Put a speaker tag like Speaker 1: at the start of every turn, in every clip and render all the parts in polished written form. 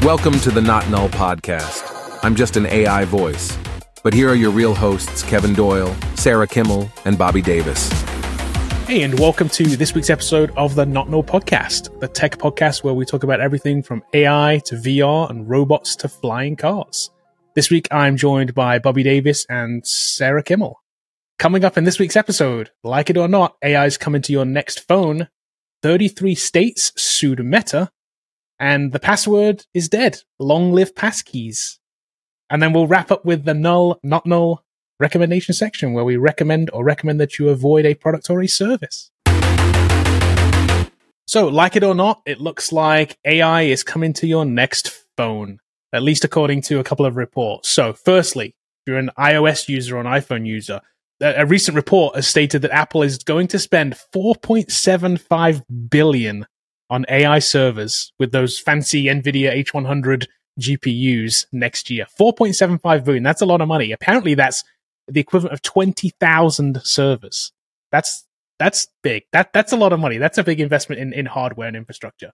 Speaker 1: Welcome to the Not Null Podcast. I'm just an AI voice, but here are your real hosts, Kevin Doyle, Sarah Kimmel, and Bobby Davis.
Speaker 2: Hey, and welcome to this week's episode of the Not Null Podcast, the tech podcast where we talk about everything from AI to VR and robots to flying cars. This week, I'm joined by Bobby Davis and Sarah Kimmel. Coming up in this week's episode, like it or not, AI is coming to your next phone, 33 states sued Meta, and the password is dead. Long live passkeys. And then we'll wrap up with the null, not null recommendation section where we recommend that you avoid a product or a service. So, like it or not, it looks like AI is coming to your next phone, at least according to a couple of reports. So, firstly, if you're an iOS user or an iPhone user, a recent report has stated that Apple is going to spend $4.75 billion on AI servers with those fancy NVIDIA H100 GPUs next year. $4.75 billion. That's a lot of money. Apparently, that's the equivalent of 20,000 servers. That's big. That's a lot of money. That's a big investment in hardware and infrastructure.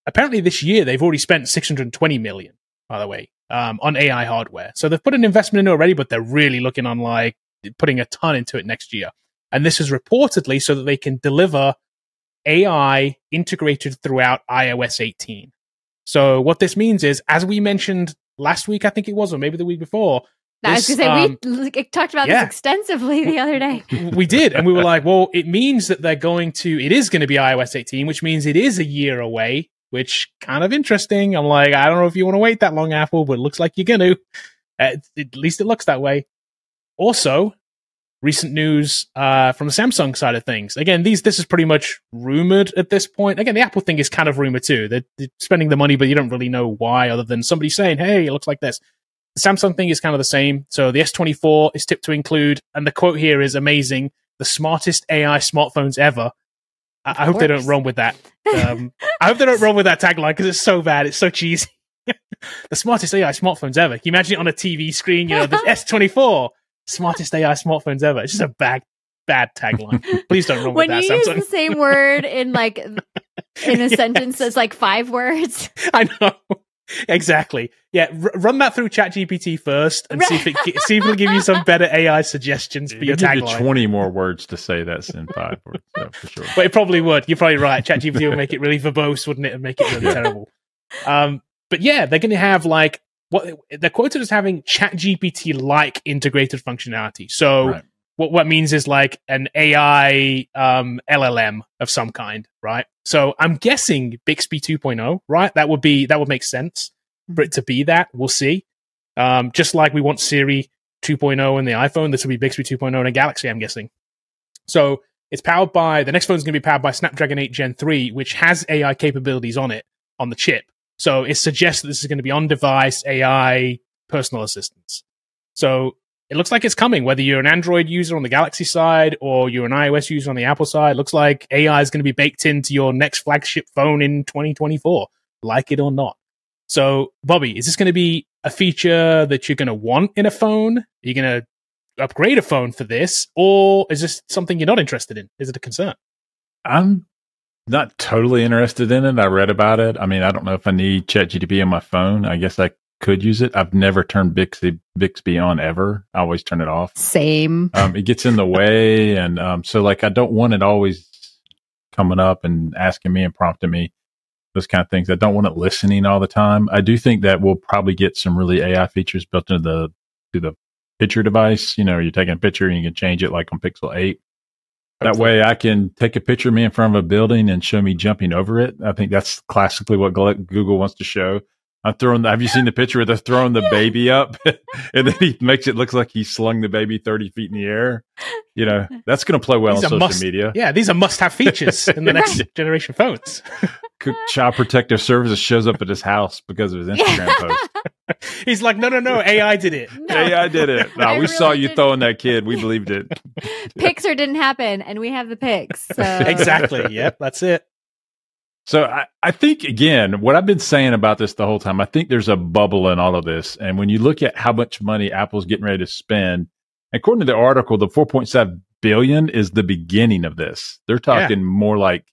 Speaker 2: Apparently, this year they've already spent $620 million, by the way, on AI hardware. So they've put an investment in already, but they're really looking on like putting a ton into it next year. And this is reportedly so that they can deliver AI integrated throughout iOS 18. So what this means is, as we mentioned last week, I think it was, or maybe the week before.
Speaker 3: I was going to say, we talked about this extensively the other day.
Speaker 2: We did. And we were like, well, it means that it is going to be iOS 18, which means it is a year away, which kind of interesting. I'm like, I don't know if you want to wait that long, Apple, but it looks like you're going to. At least it looks that way. Also, recent news from the Samsung side of things. Again, this is pretty much rumored at this point. Again, the Apple thing is kind of rumored too. They're spending the money, but you don't really know why, other than somebody saying, hey, it looks like this. The Samsung thing is kind of the same. So the S24 is tipped to include, and the quote here is amazing, the smartest AI smartphones ever. I hope they don't run with that. I hope they don't run with that tagline because it's so bad. It's so cheesy. The smartest AI smartphones ever. Can you imagine it on a TV screen? You know, the S24. Smartest AI smartphones ever. It's just a bad tagline. Please don't run with that, Samsung.
Speaker 3: When you use the same word in a sentence that's like 5 words.
Speaker 2: I know. Exactly. Yeah, run that through ChatGPT first and see if it'll give you some better AI suggestions for your tagline.
Speaker 4: Give you 20 more words to say that's in 5 words, so for sure.
Speaker 2: But it probably would. You're probably right. ChatGPT will make it really verbose, wouldn't it? And make it really terrible. But yeah, they're going to have what they're quoted as having ChatGPT-like integrated functionality. So right. What means is like an AI LLM of some kind, right? So I'm guessing Bixby 2.0, right? That would make sense for it to be that. We'll see. Just like we want Siri 2.0 in the iPhone, this will be Bixby 2.0 in a Galaxy, I'm guessing. So it's powered by, the next phone is going to be powered by Snapdragon 8 Gen 3, which has AI capabilities on it, on the chip. So it suggests that this is going to be on-device AI personal assistance. So it looks like it's coming, whether you're an Android user on the Galaxy side or you're an iOS user on the Apple side. It looks like AI is going to be baked into your next flagship phone in 2024, like it or not. So, Bobby, is this going to be a feature that you're going to want in a phone? Are you going to upgrade a phone for this? Or is this something you're not interested in? Is it a concern?
Speaker 4: I'm not totally interested in it. I read about it. I mean, I don't know if I need ChatGPT on my phone. I guess I could use it. I've never turned Bixby on ever. I always turn it off.
Speaker 3: Same.
Speaker 4: It gets in the way. And so I don't want it always coming up and asking me and prompting me, those kind of things. I don't want it listening all the time. I do think that we'll probably get some really AI features built into the picture device. You know, you're taking a picture and you can change it like on Pixel 8. That way I can take a picture of me in front of a building and show me jumping over it. I think that's classically what Google wants to show. Have you seen the picture where they're throwing the baby up and then he makes it look like he slung the baby 30 feet in the air? You know, that's going to play well on social media.
Speaker 2: Yeah, these are must-have features in the next generation phones.
Speaker 4: Child Protective Services shows up at his house because of his Instagram post.
Speaker 2: He's like, no, AI did it.
Speaker 4: No, AI did it. No, we saw you throwing that kid. We believed it.
Speaker 3: Pixar didn't happen, and we have the pics. So.
Speaker 2: Exactly. Yep, that's it.
Speaker 4: So I think, again, what I've been saying about this the whole time, I think there's a bubble in all of this. And when you look at how much money Apple's getting ready to spend, according to the article, the $4.7 billion is the beginning of this. They're talking more like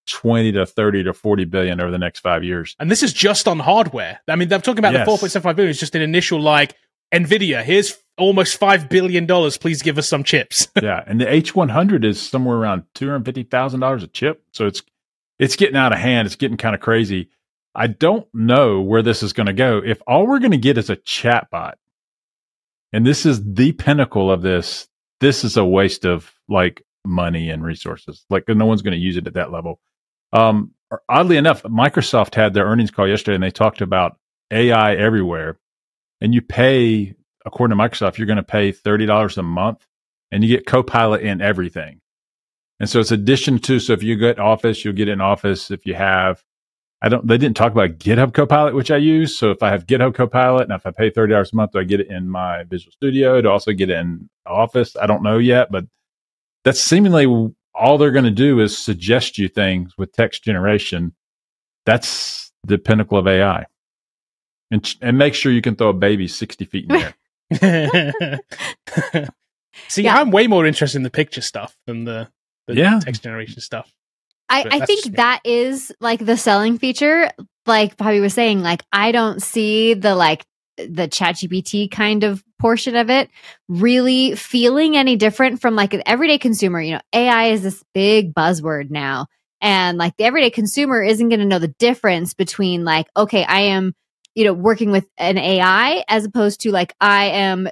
Speaker 4: 20 to 30 to 40 billion over the next 5 years.
Speaker 2: And this is just on hardware. I mean, I'm talking about
Speaker 4: Yes.
Speaker 2: the 4.75 billion is just an initial, like, NVIDIA, here's almost $5 billion. Please give us some chips.
Speaker 4: Yeah. And the H100 is somewhere around $250,000 a chip. So it's getting out of hand. It's getting kind of crazy. I don't know where this is going to go. If all we're going to get is a chatbot, and this is the pinnacle of this is a waste of like money and resources. Like no one's going to use it at that level. Oddly enough, Microsoft had their earnings call yesterday and they talked about AI everywhere. And you pay, according to Microsoft, you're going to pay $30 a month and you get Copilot in everything. And so it's addition to, so if you get Office, you'll get it in Office. If you have, they didn't talk about GitHub Copilot, which I use. So if I have GitHub Copilot and if I pay $30 a month, do I get it in my Visual Studio? Do I also get it in Office? I don't know yet, but that's seemingly all they're going to do is suggest you things with text generation. That's the pinnacle of AI. And make sure you can throw a baby 60 feet in the
Speaker 2: air. See, I'm way more interested in the picture stuff than the text generation stuff.
Speaker 3: I think that is like the selling feature. Like Bobby was saying, like I don't see the ChatGPT kind of portion of it really feeling any different from like an everyday consumer. You know, AI is this big buzzword now. And like the everyday consumer isn't going to know the difference between like, okay, I am, working with an AI as opposed to like I am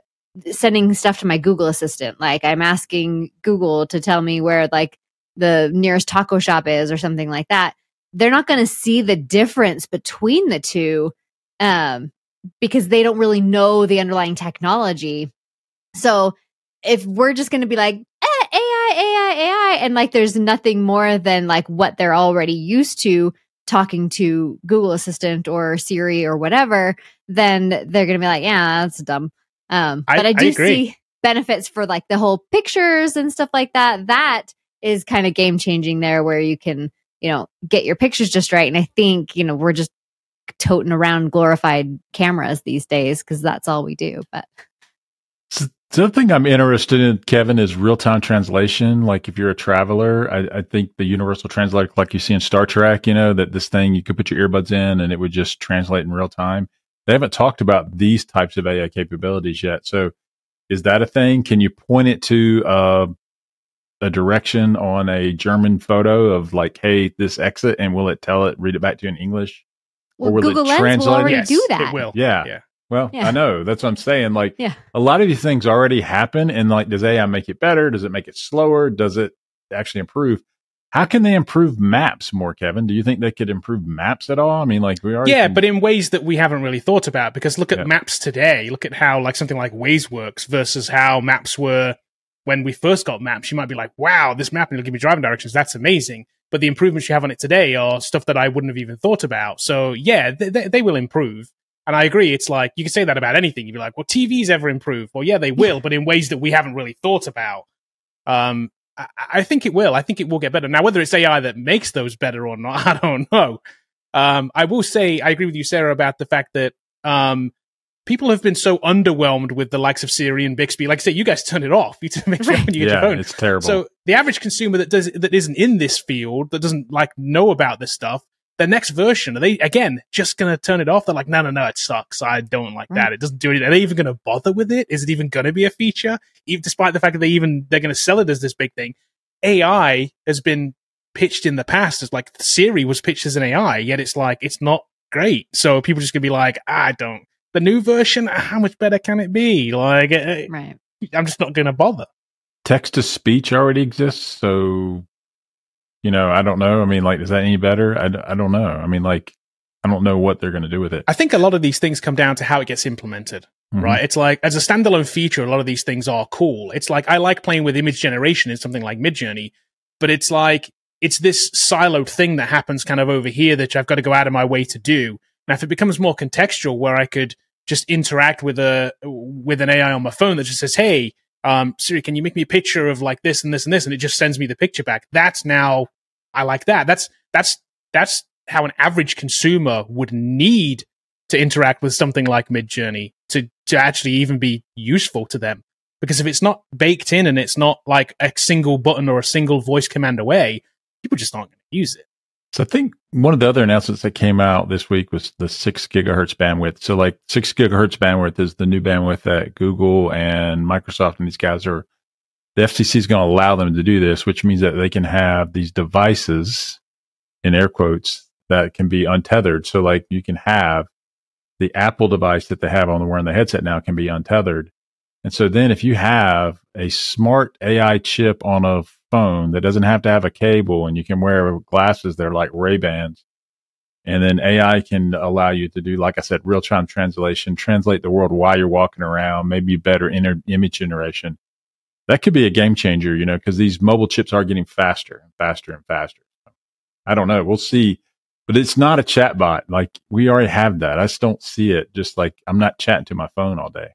Speaker 3: sending stuff to my Google Assistant. Like I'm asking Google to tell me where like the nearest taco shop is or something like that. They're not going to see the difference between the two because they don't really know the underlying technology. So if we're just going to be like, AI, and like there's nothing more than like what they're already used to talking to Google Assistant or Siri or whatever, then they're going to be like, yeah, that's dumb. But I do see benefits for like the whole pictures and stuff like that. That is kind of game changing there where you can, get your pictures just right. And I think, we're just toting around glorified cameras these days because that's all we do. But
Speaker 4: the other thing I'm interested in, Kevin, is real-time translation. Like if you're a traveler, I think the universal translator, like you see in Star Trek, that this thing, you could put your earbuds in and it would just translate in real time. They haven't talked about these types of AI capabilities yet. So is that a thing? Can you point it to a direction on a German photo of like, hey, this exit, and will it read it back to you in English?
Speaker 3: Well, or will Google Lens will already do that.
Speaker 2: It will.
Speaker 4: Yeah. Well, I know. That's what I'm saying. Like, a lot of these things already happen. And like, does AI make it better? Does it make it slower? Does it actually improve? How can they improve maps more, Kevin? Do you think they could improve maps at all? I mean, like we already...
Speaker 2: Yeah, but in ways that we haven't really thought about. Because look at maps today. Look at how like something like Waze works versus how maps were when we first got maps. You might be like, wow, this map will give me driving directions. That's amazing. But the improvements you have on it today are stuff that I wouldn't have even thought about. So yeah, they will improve. And I agree. It's like, you can say that about anything. You'd be like, well, TVs ever improve? Well, yeah, they will, but in ways that we haven't really thought about. I think it will. I think it will get better. Now, whether it's AI that makes those better or not, I don't know. I will say, I agree with you, Sarah, about the fact that people have been so underwhelmed with the likes of Siri and Bixby. Like I say, you guys turn it off. You make sure when you get your phone.
Speaker 4: It's terrible.
Speaker 2: So the average consumer that isn't in this field, that doesn't like know about this stuff, the next version, are they, again, just going to turn it off? They're like, no, it sucks. I don't like that. It doesn't do anything. Are they even going to bother with it? Is it even going to be a feature? Even despite the fact that they're going to sell it as this big thing. AI has been pitched in the past as like Siri was pitched as an AI, yet it's like, it's not great. So people are just going to be like, the new version, how much better can it be? Like, I'm just not going to bother.
Speaker 4: Text to speech already exists. So, I don't know. I mean, like, is that any better? I don't know. I mean, like, I don't know what they're going to do with it.
Speaker 2: I think a lot of these things come down to how it gets implemented, right? It's like, as a standalone feature, a lot of these things are cool. It's like, I like playing with image generation in something like Midjourney, but it's like, it's this siloed thing that happens kind of over here that I've got to go out of my way to do. Now, if it becomes more contextual, where I could just interact with an AI on my phone that just says, hey, Siri, can you make me a picture of like this and this and this? And it just sends me the picture back. That's now, I like that. That's how an average consumer would need to interact with something like Midjourney to actually even be useful to them. Because if it's not baked in and it's not like a single button or a single voice command away, people just aren't going to use it.
Speaker 4: So I think one of the other announcements that came out this week was the 6 gigahertz bandwidth. So like 6 gigahertz bandwidth is the new bandwidth that Google and Microsoft and these guys are, the FCC is going to allow them to do this, which means that they can have these devices, in air quotes, that can be untethered. So like you can have the Apple device that they have on the wearing the headset now can be untethered. And so then if you have a smart AI chip on a phone that doesn't have to have a cable and you can wear glasses that are like Ray-Bans, and then AI can allow you to do, like I said, real-time translation, translate the world while you're walking around, maybe better image generation. That could be a game changer, you know, because these mobile chips are getting faster and faster and faster. I don't know. We'll see. But it's not a chat bot. Like, we already have that. I just don't see it. Just like, I'm not chatting to my phone all day.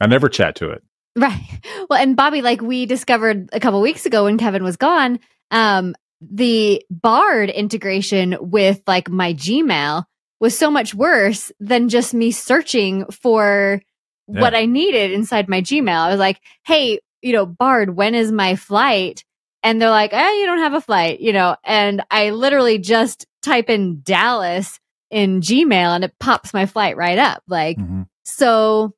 Speaker 4: I never chat to it.
Speaker 3: Right. Well, and Bobby, like we discovered a couple weeks ago when Kevin was gone, the Bard integration with like my Gmail was so much worse than just me searching for what I needed inside my Gmail. I was like, hey, you know, Bard, when is my flight? And they're like, you don't have a flight, you know, and I literally just type in Dallas in Gmail and it pops my flight right up. Like, so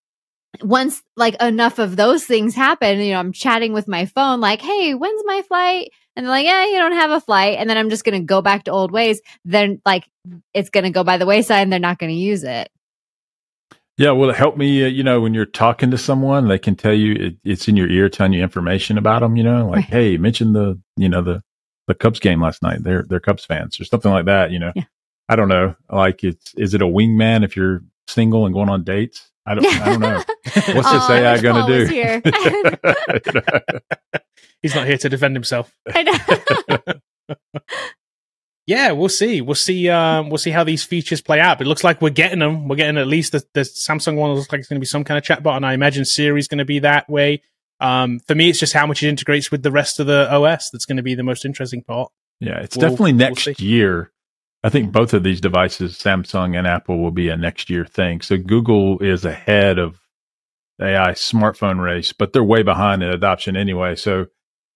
Speaker 3: once like enough of those things happen, you know, I'm chatting with my phone, like, hey, when's my flight? And they're like, you don't have a flight. And then I'm just going to go back to old ways. Then like, it's going to go by the wayside and they're not going to use it.
Speaker 4: Yeah, will it help me, you know, when you're talking to someone, they can tell you, it's in your ear telling you information about them, you know, like, hey, mention the, you know, the Cubs game last night. They're Cubs fans or something like that, you know. Yeah. I don't know. Like, is it a wingman if you're single and going on dates? I don't know. What's this AI going to
Speaker 2: do? He's not here to defend himself.
Speaker 3: I know.
Speaker 2: Yeah, we'll see. We'll see how these features play out. But it looks like we're getting them. We're getting at least the Samsung one. Looks like it's going to be some kind of chatbot, and I imagine Siri's going to be that way. For me, it's just how much it integrates with the rest of the OS that's going to be the most interesting part.
Speaker 4: Yeah, it's definitely next year. I think both of these devices, Samsung and Apple, will be a next year thing. So Google is ahead of the AI smartphone race, but they're way behind in adoption anyway. So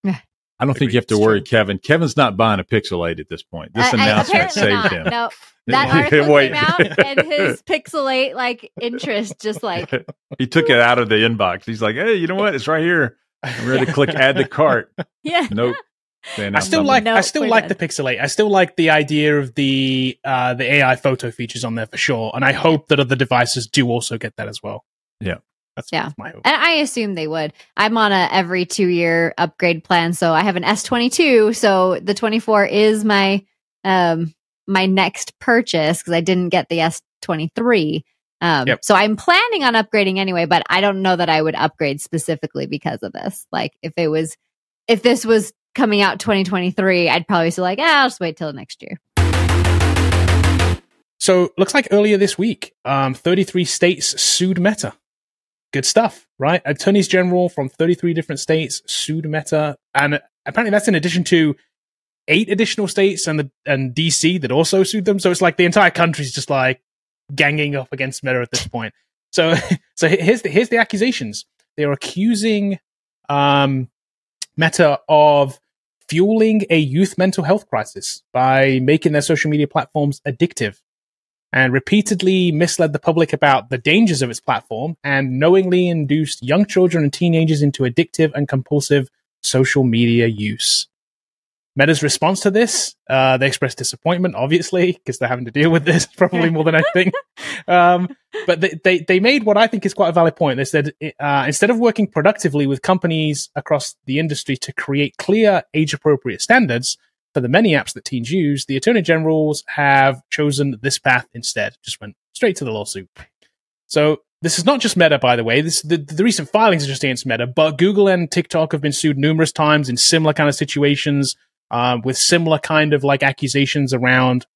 Speaker 4: I don't think you have to worry, Kevin. Kevin's not buying a Pixel 8 at this point. This announcement saved him.
Speaker 3: No, that article came out and his Pixel 8 like interest just like
Speaker 4: he took it out of the inbox. He's like, hey, you know what? It's right here. I'm ready to click add to cart.
Speaker 3: Yeah.
Speaker 4: Nope.
Speaker 2: I still like the Pixel 8. I still like the idea of the AI photo features on there for sure, and I hope that other devices do also get that as well.
Speaker 4: Yeah.
Speaker 2: That's my hope.
Speaker 3: And I assume they would. I'm on a every 2-year upgrade plan, so I have an S22. So the 24 is my my next purchase because I didn't get the S23. So I'm planning on upgrading anyway, but I don't know that I would upgrade specifically because of this. Like if this was coming out 2023, I'd probably say like, I'll just wait till next year.
Speaker 2: So looks like earlier this week, 33 states sued Meta. Good stuff, right? Attorneys general from 33 different states sued Meta, and apparently that's in addition to 8 additional states and DC that also sued them. So it's like the entire country's just like ganging up against Meta at this point. So here's the accusations. They're accusing Meta of fueling a youth mental health crisis by making their social media platforms addictive, and repeatedly misled the public about the dangers of its platform and knowingly induced young children and teenagers into addictive and compulsive social media use. Meta's response to this, they expressed disappointment, obviously, because they're having to deal with this probably more than anything. But they made what I think is quite a valid point. They said, instead of working productively with companies across the industry to create clear age-appropriate standards for the many apps that teens use, the attorney generals have chosen this path instead. Just went straight to the lawsuit. So this is not just Meta, by the way. The recent filings are just against Meta, but Google and TikTok have been sued numerous times in similar kind of situations, with similar kind of like accusations around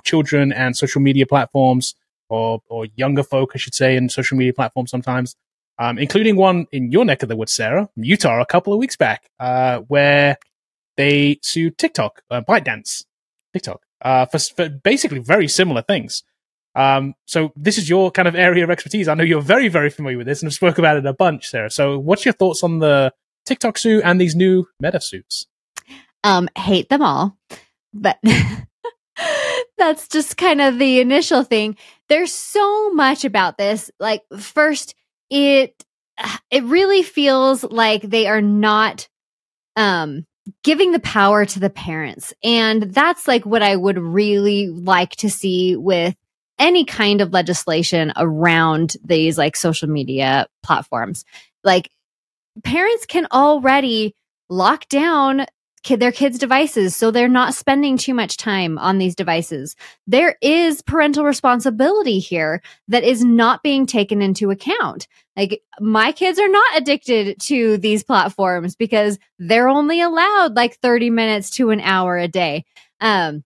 Speaker 2: children and social media platforms, or younger folk, I should say, in social media platforms sometimes, including one in your neck of the woods, Sarah, from Utah, a couple of weeks back, where they sued TikTok, ByteDance, TikTok, for basically very similar things. So this is your kind of area of expertise. I know you're very, very familiar with this and have spoke about it a bunch, Sarah. So what's your thoughts on the TikTok suit and these new Meta suits?
Speaker 3: Hate them all, but That's just kind of the initial thing. There's so much about this. Like, first, it really feels like they are not giving the power to the parents. And that's like what I would really like to see with any kind of legislation around these like social media platforms. Like, parents can already lock down their kids' devices so they're not spending too much time on these devices. There is parental responsibility here that is not being taken into account. Like, my kids are not addicted to these platforms because they're only allowed like 30 minutes to an hour a day. And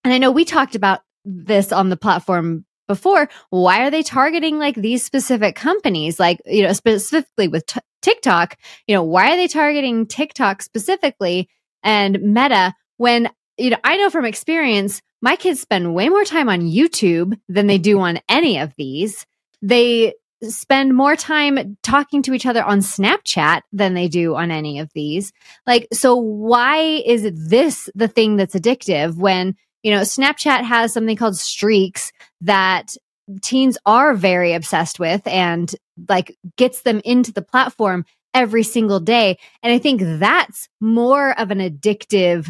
Speaker 3: I know we talked about this on the platform before. Why are they targeting like these specific companies? Like, you know, specifically with TikTok, you know, why are they targeting TikTok specifically and Meta when, you know, I know from experience, my kids spend way more time on YouTube than they do on any of these. They spend more time talking to each other on Snapchat than they do on any of these. Like, so why is this the thing that's addictive when, you know, Snapchat has something called streaks that teens are very obsessed with and like gets them into the platform every single day. And I think that's more of an addictive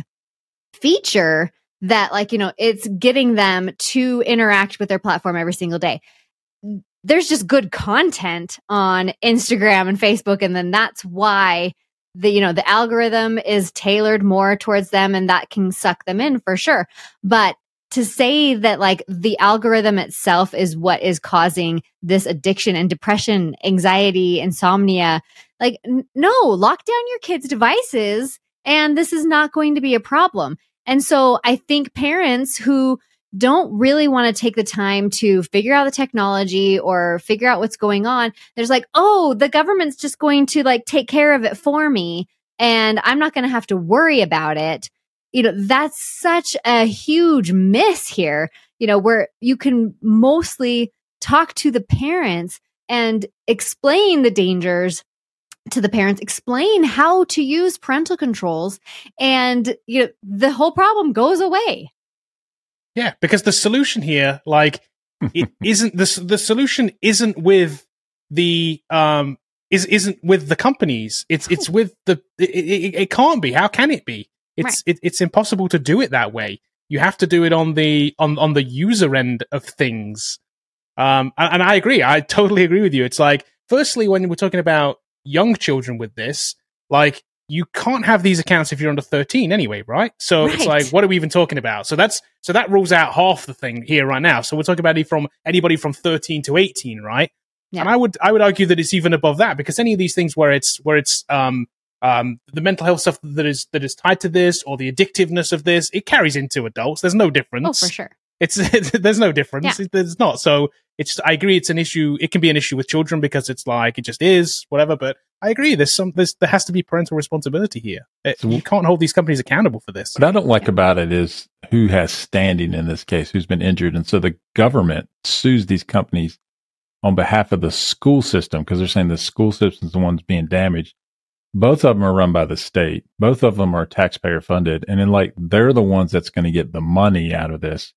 Speaker 3: feature that, like, you know, it's getting them to interact with their platform every single day. There's just good content on Instagram and Facebook. And then that's why the algorithm is tailored more towards them, and that can suck them in for sure. But to say that like the algorithm itself is what is causing this addiction and depression, anxiety, insomnia, like, no, lock down your kids' devices and this is not going to be a problem. And so I think parents who don't really want to take the time to figure out the technology or figure out what's going on, there's like, oh, the government's just going to like take care of it for me and I'm not going to have to worry about it. You know, that's such a huge miss here, you know, where you can mostly talk to the parents and explain the dangers to the parents, explain how to use parental controls, and, you know, the whole problem goes away.
Speaker 2: Yeah, because the solution here, like, it isn't the solution isn't with the isn't with the companies. It's with the it can't be. How can it be? It's impossible to do it that way. You have to do it on the user end of things. And I agree. I totally agree with you. It's like, firstly, when we're talking about young children with this, like, you can't have these accounts if you're under 13 anyway, right? So It's like, what are we even talking about? So that rules out half the thing here right now. So we're talking about anybody from 13 to 18, right? Yeah. And I would argue that it's even above that, because any of these things where it's the mental health stuff that is tied to this, or the addictiveness of this, it carries into adults. There's no difference.
Speaker 3: Oh, for sure.
Speaker 2: There's no difference.
Speaker 3: Yeah.
Speaker 2: There's not. So I agree. It's an issue. It can be an issue with children because it's like, it just is whatever. But I agree. There has to be parental responsibility here. You can't hold these companies accountable for this.
Speaker 4: What I don't like about it is who has standing in this case, who's been injured. And so the government sues these companies on behalf of the school system, because they're saying the school system is the one's being damaged. Both of them are run by the state. Both of them are taxpayer funded. And then, like, they're the ones that's going to get the money out of this.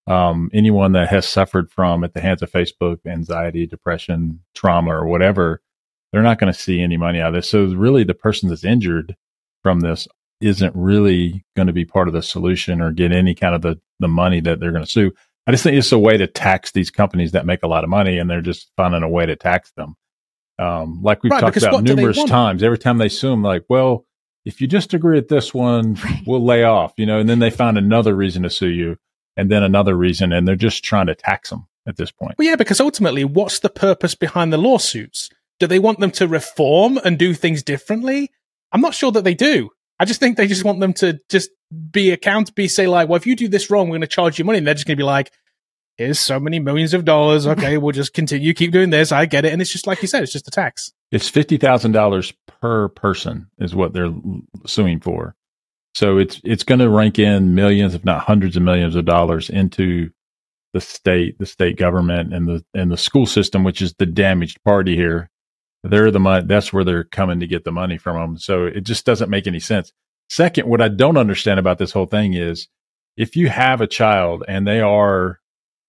Speaker 4: Anyone that has suffered from, at the hands of Facebook, anxiety, depression, trauma, or whatever, they're not going to see any money out of this. So really, the person that's injured from this isn't really going to be part of the solution or get any kind of the money that they're going to sue. I just think it's a way to tax these companies that make a lot of money, and they're just finding a way to tax them. Like we've talked about numerous times, every time they sue them, like, well, if you just agree with this one, we'll lay off, you know, and then they find another reason to sue you, and then another reason, and they're just trying to tax them at this point.
Speaker 2: Well, yeah, because ultimately, what's the purpose behind the lawsuits? Do they want them to reform and do things differently? I'm not sure that they do. I just think they just want them to just say like, well, if you do this wrong, we're going to charge you money. And they're just going to be like, here's so many millions of dollars. Okay, we'll just continue, keep doing this. I get it. And it's just like you said, it's just a tax.
Speaker 4: It's $50,000 per person is what they're suing for. So it's going to rank in millions, if not hundreds of millions of dollars into the state government and the school system, which is the damaged party here. They're the money. That's where they're coming to get the money from them. So it just doesn't make any sense. Second, what I don't understand about this whole thing is if you have a child and they are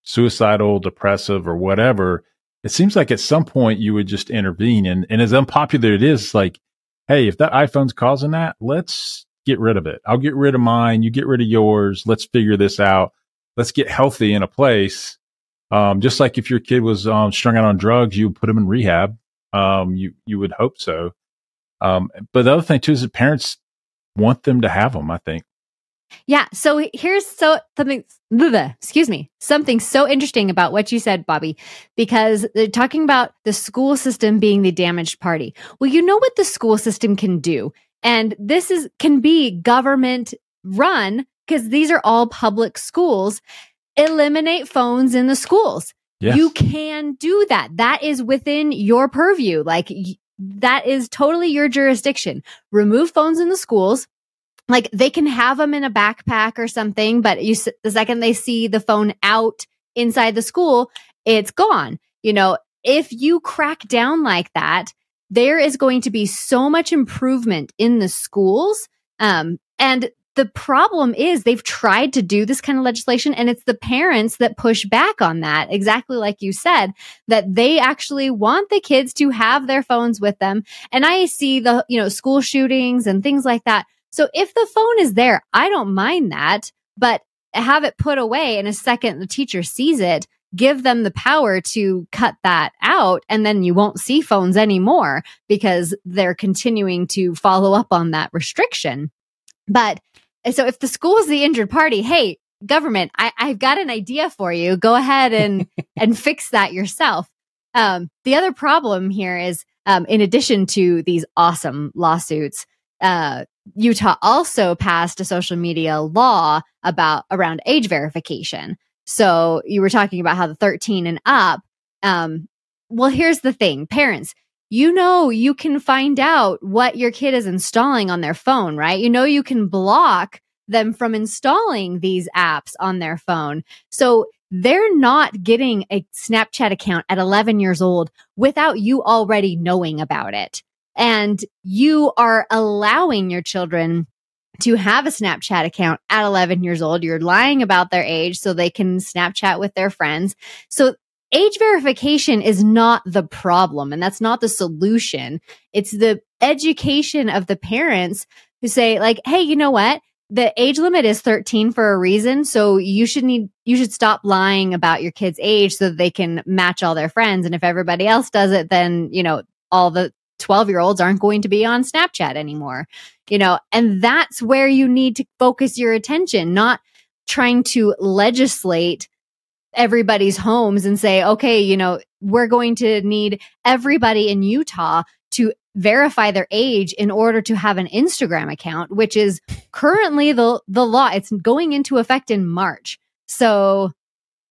Speaker 4: suicidal, depressive, or whatever, it seems like at some point you would just intervene. And as unpopular it is, like, hey, if that iPhone's causing that, let's get rid of it. I'll get rid of mine. You get rid of yours. Let's figure this out. Let's get healthy in a place. Just like if your kid was strung out on drugs, you would put them in rehab. You would hope so. But the other thing too is that parents want them to have them, I think.
Speaker 3: Yeah. So here's something so interesting about what you said, Bobby, because they're talking about the school system being the damaged party. Well, you know what the school system can do, and can be government run because these are all public schools. Eliminate phones in the schools. Yes. You can do that. That is within your purview. Like that is totally your jurisdiction. Remove phones in the schools. Like they can have them in a backpack or something, but the second they see the phone out inside the school, it's gone. If you crack down like that, there is going to be so much improvement in the schools. And the problem is they've tried to do this kind of legislation, and it's the parents that push back on that. Exactly like you said, that they actually want the kids to have their phones with them. And I see the, school shootings and things like that. So if the phone is there, I don't mind that, but have it put away in a second the teacher sees it, give them the power to cut that out, and then you won't see phones anymore because they're continuing to follow up on that restriction. But so if the school is the injured party, hey, government, I've got an idea for you. Go ahead and fix that yourself. The other problem here is, in addition to these awesome lawsuits, Utah also passed a social media law around age verification. So you were talking about how the 13 and up. Well, here's the thing, parents. You can find out what your kid is installing on their phone, right? You can block them from installing these apps on their phone. So they're not getting a Snapchat account at 11 years old without you already knowing about it. And you are allowing your children to have a Snapchat account at 11 years old. You're lying about their age so they can Snapchat with their friends. So age verification is not the problem, and that's not the solution. It's the education of the parents who say, like, hey, you know what? The age limit is 13 for a reason. So you should stop lying about your kid's age so that they can match all their friends. And if everybody else does it, then, all the 12-year-olds aren't going to be on Snapchat anymore, and that's where you need to focus your attention, not trying to legislate everybody's homes and say, okay, we're going to need everybody in Utah to verify their age in order to have an Instagram account, which is currently the law. It's going into effect in March. So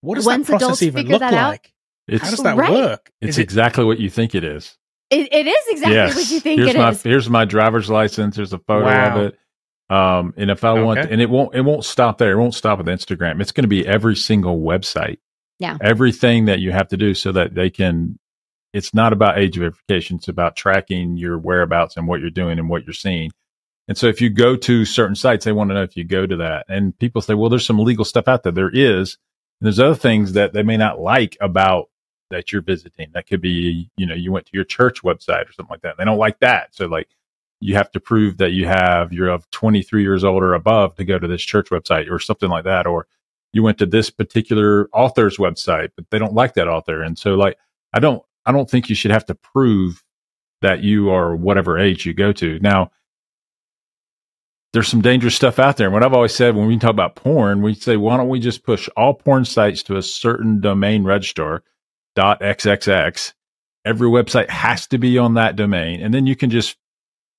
Speaker 2: what does that process even look like? How does that work?
Speaker 4: It's exactly what you think it is.
Speaker 3: It is exactly what you think it is.
Speaker 4: Here's my driver's license. There's a photo of it. And if I want, and it won't stop there. It won't stop with Instagram. It's going to be every single website.
Speaker 3: Yeah.
Speaker 4: Everything that you have to do so that they can, it's not about age verification. It's about tracking your whereabouts and what you're doing and what you're seeing. And so if you go to certain sites, they want to know if you go to that. And people say, well, there's some illegal stuff out there. There is. And there's other things that they may not like about that you're visiting. That could be, you went to your church website or something like that. They don't like that. So like you have to prove that you're of 23 years old or above to go to this church website or something like that. Or you went to this particular author's website, but they don't like that author. And so like, I don't think you should have to prove that you are whatever age you go to. Now, there's some dangerous stuff out there. And what I've always said when we talk about porn, we say, why don't we just push all porn sites to a certain domain registrar, .xxx. Every website has to be on that domain. And then you can just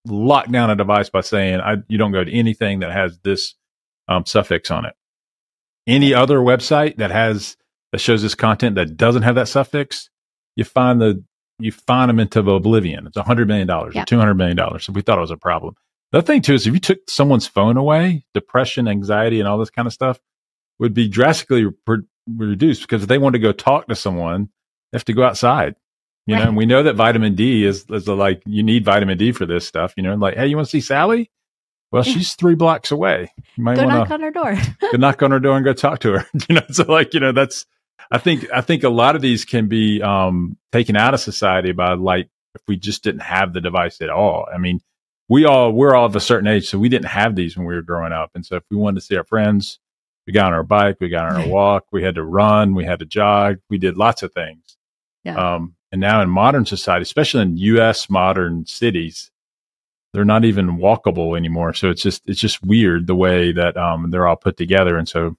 Speaker 4: lock down a device by saying, you don't go to anything that has this suffix on it. Any other website that shows this content that doesn't have that suffix, you find them into oblivion. It's $100 million or $200 million. So we thought it was a problem. The other thing too is if you took someone's phone away, depression, anxiety, and all this kind of stuff would be drastically reduced, because if they want to go talk to someone, they have to go outside. Right. And we know that vitamin D is like, you need vitamin D for this stuff, like, hey, you want to see Sally? Well, she's 3 blocks away. You might
Speaker 3: Go
Speaker 4: want
Speaker 3: knock on her door.
Speaker 4: go knock on her door and go talk to her. So like, that's, I think a lot of these can be taken out of society by like, if we just didn't have the device at all. I mean, we're all of a certain age, so we didn't have these when we were growing up. And so if we wanted to see our friends, we got on our bike, we got on our walk, we had to run, we had to jog, we did lots of things.
Speaker 3: Yeah.
Speaker 4: And now in modern society, especially in U.S. modern cities, they're not even walkable anymore. So it's just weird the way that they're all put together. And so,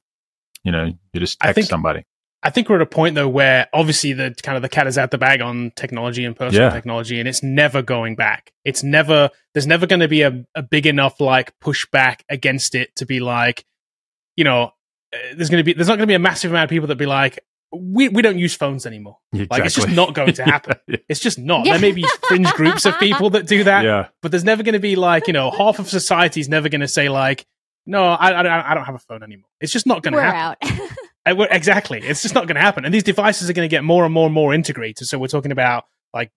Speaker 4: you just text somebody.
Speaker 2: I think we're at a point though where obviously the cat is out the bag on technology and personal technology, and it's never going back. There's never going to be a big enough like pushback against it to be like, there's not going to be a massive amount of people that be like, we don't use phones anymore. Exactly. Like it's just not going to happen. It's just not. There may be fringe groups of people that do that, but there's never going to be like, half of society is never going to say like, no, I don't have a phone anymore. It's just not going to happen.
Speaker 3: We're out.
Speaker 2: Exactly. It's just not going to happen. And these devices are going to get more and more and more integrated. So we're talking about like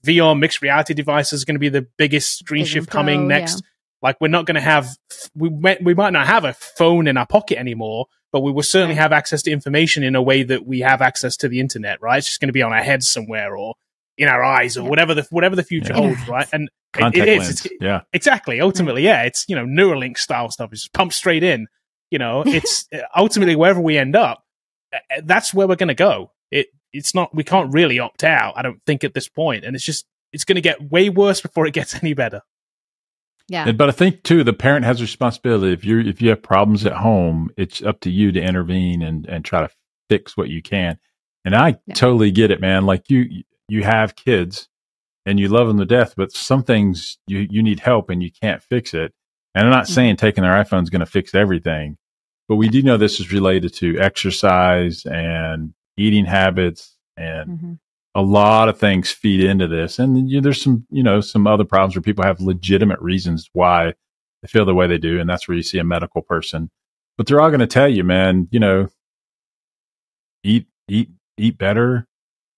Speaker 2: VR mixed reality devices are going to be the biggest screen shift coming next. Yeah. Like we're not going to have, we might not have a phone in our pocket anymore, but we will certainly have access to information in a way that we have access to the internet, right? It's just going to be on our heads somewhere or in our eyes or whatever the future holds, right? And it is. Exactly. Ultimately, it's, Neuralink style stuff. It's just pumped straight in. It's ultimately wherever we end up, that's where we're going to go. It's not, we can't really opt out, I don't think at this point. And it's going to get way worse before it gets any better.
Speaker 3: Yeah.
Speaker 4: But I think too, the parent has a responsibility. If you have problems at home, it's up to you to intervene and try to fix what you can. And I totally get it, man. Like you have kids and you love them to death, but some things you need help and you can't fix it. And I'm not saying taking their iPhone is going to fix everything, but we do know this is related to exercise and eating habits and a lot of things feed into this. And there's some other problems where people have legitimate reasons why they feel the way they do. And that's where you see a medical person, but they're all going to tell you, man, eat better,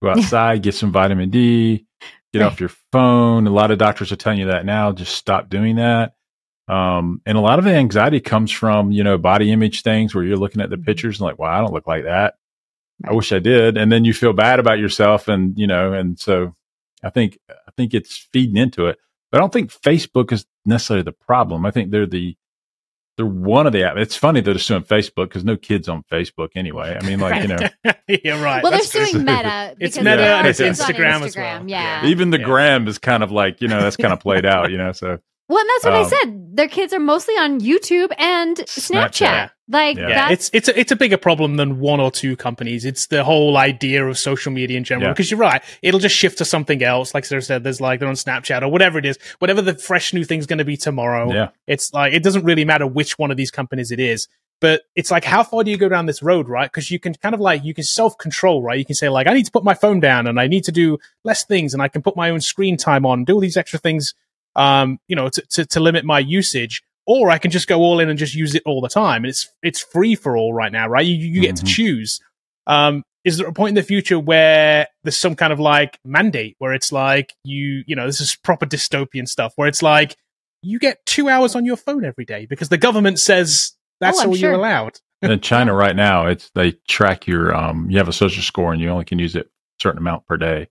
Speaker 4: go outside, get some vitamin D, get off your phone. A lot of doctors are telling you that now, just stop doing that. And a lot of the anxiety comes from, body image things where you're looking at the pictures and like, wow, I don't look like that. Right. I wish I did. And then you feel bad about yourself. And, and so I think it's feeding into it, but I don't think Facebook is necessarily the problem. I think they're one of the apps. It's funny they're suing Facebook because no kids on Facebook anyway. I mean, like,
Speaker 2: yeah, right.
Speaker 3: Well, they're suing Meta.
Speaker 2: It's Meta and it's Instagram as well.
Speaker 3: Yeah.
Speaker 4: Even the gram is kind of like, that's kind of played out, so.
Speaker 3: Well, and that's what I said. Their kids are mostly on YouTube and Snapchat. Like
Speaker 2: it's a bigger problem than one or two companies. It's the whole idea of social media in general. Because you're right, it'll just shift to something else. Like Sarah said, there's like they're on Snapchat or whatever it is, whatever the fresh new thing's going to be tomorrow. Yeah. It's like it doesn't really matter which one of these companies it is. But it's like, how far do you go down this road, right? Because you can kind of like, you can self-control, right? You can say like, I need to put my phone down and I need to do less things and I can put my own screen time on, do all these extra things, to limit my usage. Or I can just go all in and just use it all the time. And it's free for all right now, right? You get to choose. Is there a point in the future where there's some kind of like mandate where it's like, this is proper dystopian stuff where it's like, you get 2 hours on your phone every day because the government says that's all you're allowed.
Speaker 4: In China right now, they track your, you have a social score and you only can use it a certain amount per day.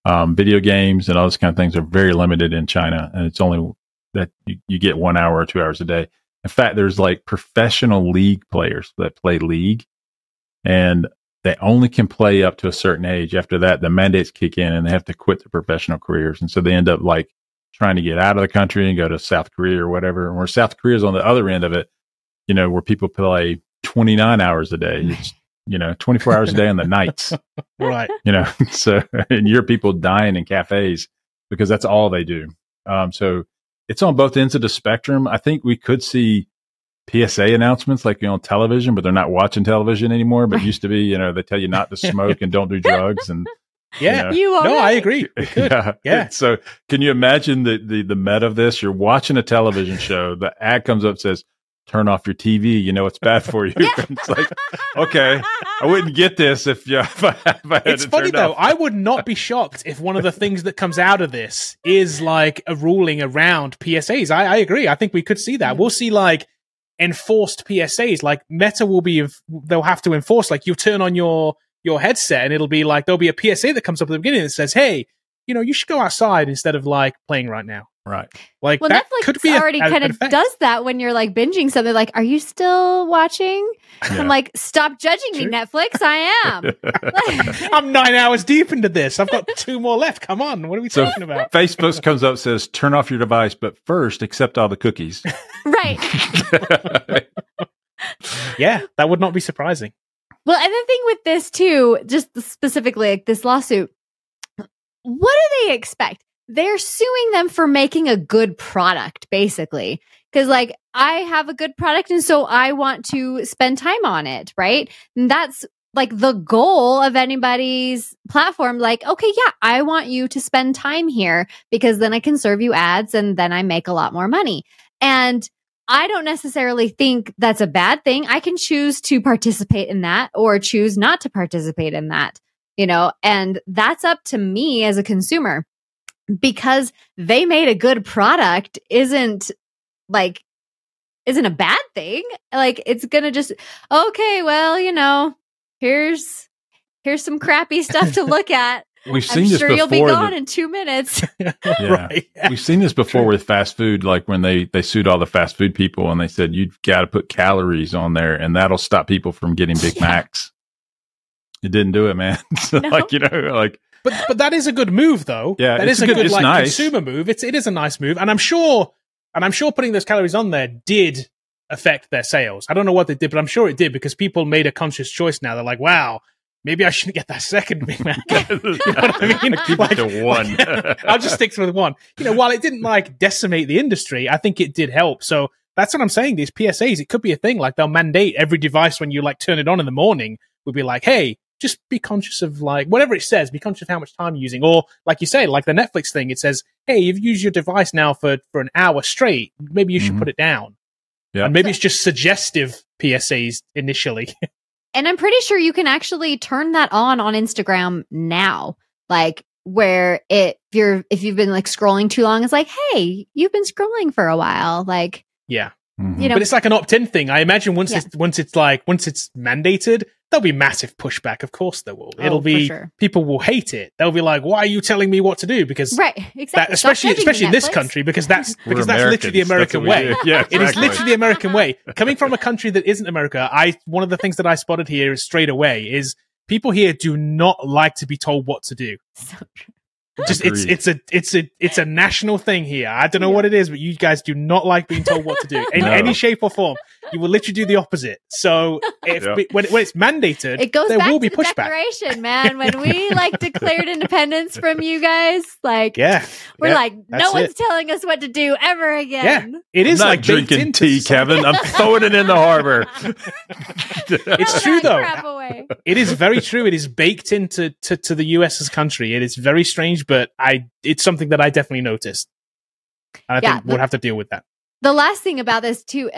Speaker 4: Video games and all those kind of things are very limited in China. And it's only that you get 1 hour or 2 hours a day. In fact, there's like professional league players that play league and they only can play up to a certain age. After that, the mandates kick in and they have to quit their professional careers. And so they end up like trying to get out of the country and go to South Korea or whatever. And where South Korea is on the other end of it, where people play 29 hours a day. It's, 24 hours a day on the nights.
Speaker 2: Right.
Speaker 4: So, and you hear people dying in cafes because that's all they do. So it's on both ends of the spectrum. I think we could see PSA announcements like on television, but they're not watching television anymore. But used to be, they tell you not to smoke and don't do drugs. And
Speaker 2: I agree. We could. Yeah.
Speaker 4: So can you imagine the meta of this? You're watching a television show. The ad comes up, says, turn off your TV. You know it's bad for you. It's like, okay, I wouldn't get this if I had
Speaker 2: it's
Speaker 4: to
Speaker 2: funny
Speaker 4: turn it
Speaker 2: though.
Speaker 4: off.
Speaker 2: I would not be shocked if one of the things that comes out of this is like a ruling around PSAs. I agree. I think we could see that. We'll see like enforced PSAs. Like Meta they'll have to enforce. Like you turn on your headset and it'll be like there'll be a PSA that comes up at the beginning that says, "Hey, you should go outside instead of like playing right now."
Speaker 4: Right.
Speaker 2: Like
Speaker 3: well,
Speaker 2: that
Speaker 3: Netflix
Speaker 2: could be
Speaker 3: already kind of does that when you're like binging something. Like, are you still watching?
Speaker 4: Yeah.
Speaker 3: I'm like, stop judging me, Netflix. I am.
Speaker 2: I'm 9 hours deep into this. I've got 2 more left. Come on, what are we talking about?
Speaker 4: Facebook comes up and says, "Turn off your device, but first accept all the cookies."
Speaker 3: Right.
Speaker 2: Yeah, that would not be surprising.
Speaker 3: Well, and the thing with this too, just specifically like this lawsuit, what do they expect? They're suing them for making a good product, basically. Because, like, I have a good product, and so I want to spend time on it, right? And that's, like, the goal of anybody's platform. Like, okay, yeah, I want you to spend time here, because then I can serve you ads, and then I make a lot more money. And I don't necessarily think that's a bad thing. I can choose to participate in that, or choose not to participate in that, and that's up to me as a consumer. Because they made a good product isn't a bad thing. Like, it's gonna just, okay, well, here's some crappy stuff to look at.
Speaker 4: We've seen
Speaker 3: I'm
Speaker 4: this
Speaker 3: sure
Speaker 4: before.
Speaker 3: You'll be gone in 2 minutes.
Speaker 4: Yeah.
Speaker 2: Right.
Speaker 4: We've seen this before with fast food, like when they sued all the fast food people and they said, you've got to put calories on there and that'll stop people from getting Big Macs. It didn't do it, man. So,
Speaker 3: No.
Speaker 2: But that is a good move, though.
Speaker 4: Yeah,
Speaker 2: that is a
Speaker 4: good-
Speaker 2: good
Speaker 4: it's
Speaker 2: like
Speaker 4: nice.
Speaker 2: consumer move. It is a nice move, and I'm sure putting those calories on there did affect their sales. I don't know what they did, but I'm sure it did because people made a conscious choice now. They're like, wow, maybe I shouldn't get that second Big Mac. You know what I mean?
Speaker 4: Keep it to one.
Speaker 2: I'll just stick with one. While it didn't like decimate the industry, I think it did help. So that's what I'm saying. These PSAs, it could be a thing. Like they'll mandate every device when you like turn it on in the morning will be like, hey, just be conscious of like whatever it says, be conscious of how much time you're using. Or like you say, like the Netflix thing, it says, hey, you've used your device now for an hour straight. Maybe you should put it down.
Speaker 4: Yeah.
Speaker 2: And maybe it's just suggestive PSAs initially.
Speaker 3: And I'm pretty sure you can actually turn that on Instagram now. Like where if you've been like scrolling too long, it's like, hey, you've been scrolling for a while. Like,
Speaker 2: yeah.
Speaker 3: But
Speaker 2: it's like an opt-in thing. I imagine once it's mandated, there'll be massive pushback. Of course there will. It'll be
Speaker 3: sure.
Speaker 2: People will hate it. They'll be like, "Why are you telling me what to do?" Because
Speaker 3: right, exactly.
Speaker 2: especially in this country, because that's literally the American way.
Speaker 4: Yeah, exactly.
Speaker 2: It is literally the American way. Coming from a country that isn't America, one of the things that I spotted here is straight away is people here do not like to be told what to do.
Speaker 3: So true.
Speaker 2: Just it's a national thing here. I don't know what it is, but you guys do not like being told what to do in any shape or form. You will literally do the opposite. So when it's mandated,
Speaker 3: it goes
Speaker 2: there
Speaker 3: back
Speaker 2: will be
Speaker 3: to the
Speaker 2: pushback.
Speaker 3: Declaration, man. When we like declared independence from you guys, like we're like no one's telling us what to do ever again.
Speaker 2: Yeah, it is
Speaker 4: I'm not
Speaker 2: like
Speaker 4: drinking tea, Kevin. I'm throwing it in the harbor.
Speaker 2: It's true though.
Speaker 3: Crap away.
Speaker 2: It is very true. It is baked into to the US as country. It is very strange, but it's something that I definitely noticed. And I think we'll have to deal with that.
Speaker 3: The last thing about this too,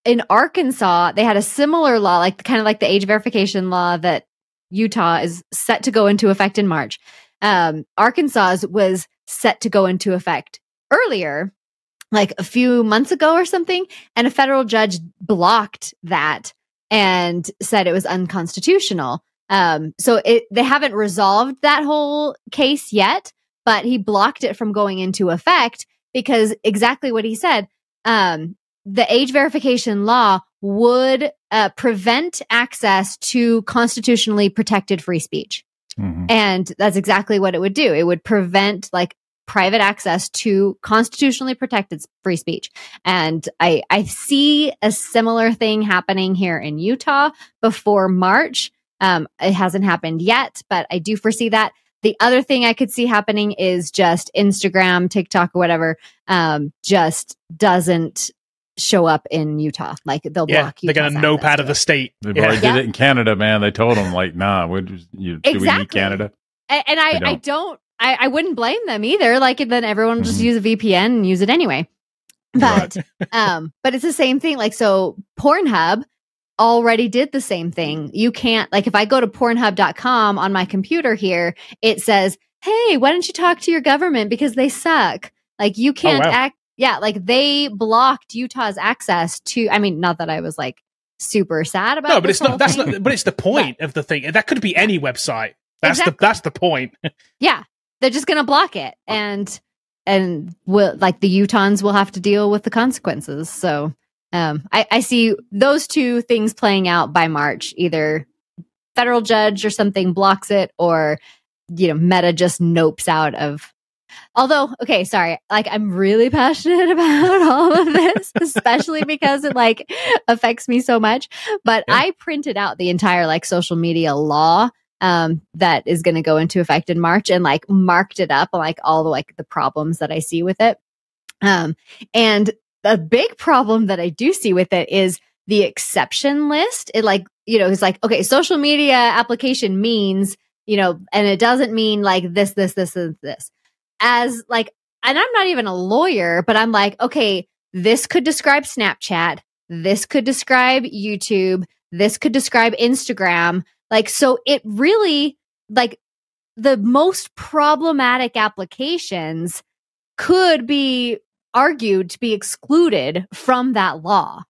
Speaker 3: in Arkansas, they had a similar law, like kind of like the age verification law that Utah is set to go into effect in March. Arkansas's was set to go into effect earlier, like a few months ago or something, and a federal judge blocked that and said it was unconstitutional. So they haven't resolved that whole case yet, but he blocked it from going into effect because exactly what he said. The age verification law would prevent access to constitutionally protected free speech. Mm-hmm. And that's exactly what it would do. It would prevent like private access to constitutionally protected free speech. And I see a similar thing happening here in Utah before March. It hasn't happened yet, but I do foresee that. The other thing I could see happening is just Instagram, TikTok, or whatever, just doesn't show up in Utah. Like they'll block Utah's
Speaker 2: they're going to nope out of the state.
Speaker 4: They already did it in Canada, man. They told them like, nah, do we need Canada?
Speaker 3: And I wouldn't blame them either. Like then everyone will just use a VPN and use it anyway. But but it's the same thing. Like, so Pornhub already did the same thing. You can't, like, if I go to pornhub.com on my computer here, it says, hey, why don't you talk to your government because they suck. Like, you can't act. Yeah, like they blocked Utah's access to, I mean, not that I was like super sad about it.
Speaker 2: No, but it's not, that's not, but it's the point of the thing. That could be any website. That's the point.
Speaker 3: Yeah. They're just going to block it. And will, like, the Utahns will have to deal with the consequences. So I see those two things playing out by March. Either federal judge or something blocks it, or, you know, Meta just nopes out of. Although, okay, sorry, like, I'm really passionate about all of this, especially because it like affects me so much. But I printed out the entire like social media law that is going to go into effect in March, and like marked it up, like all the like the problems that I see with it. And the big problem that I do see with it is the exception list. It, like, you know, it's like, okay, social media application means, you know, and it doesn't mean like this, and this. As like, and I'm not even a lawyer, but I'm like, okay, this could describe Snapchat. This could describe YouTube. This could describe Instagram. Like, so it really, like, the most problematic applications could be argued to be excluded from that law.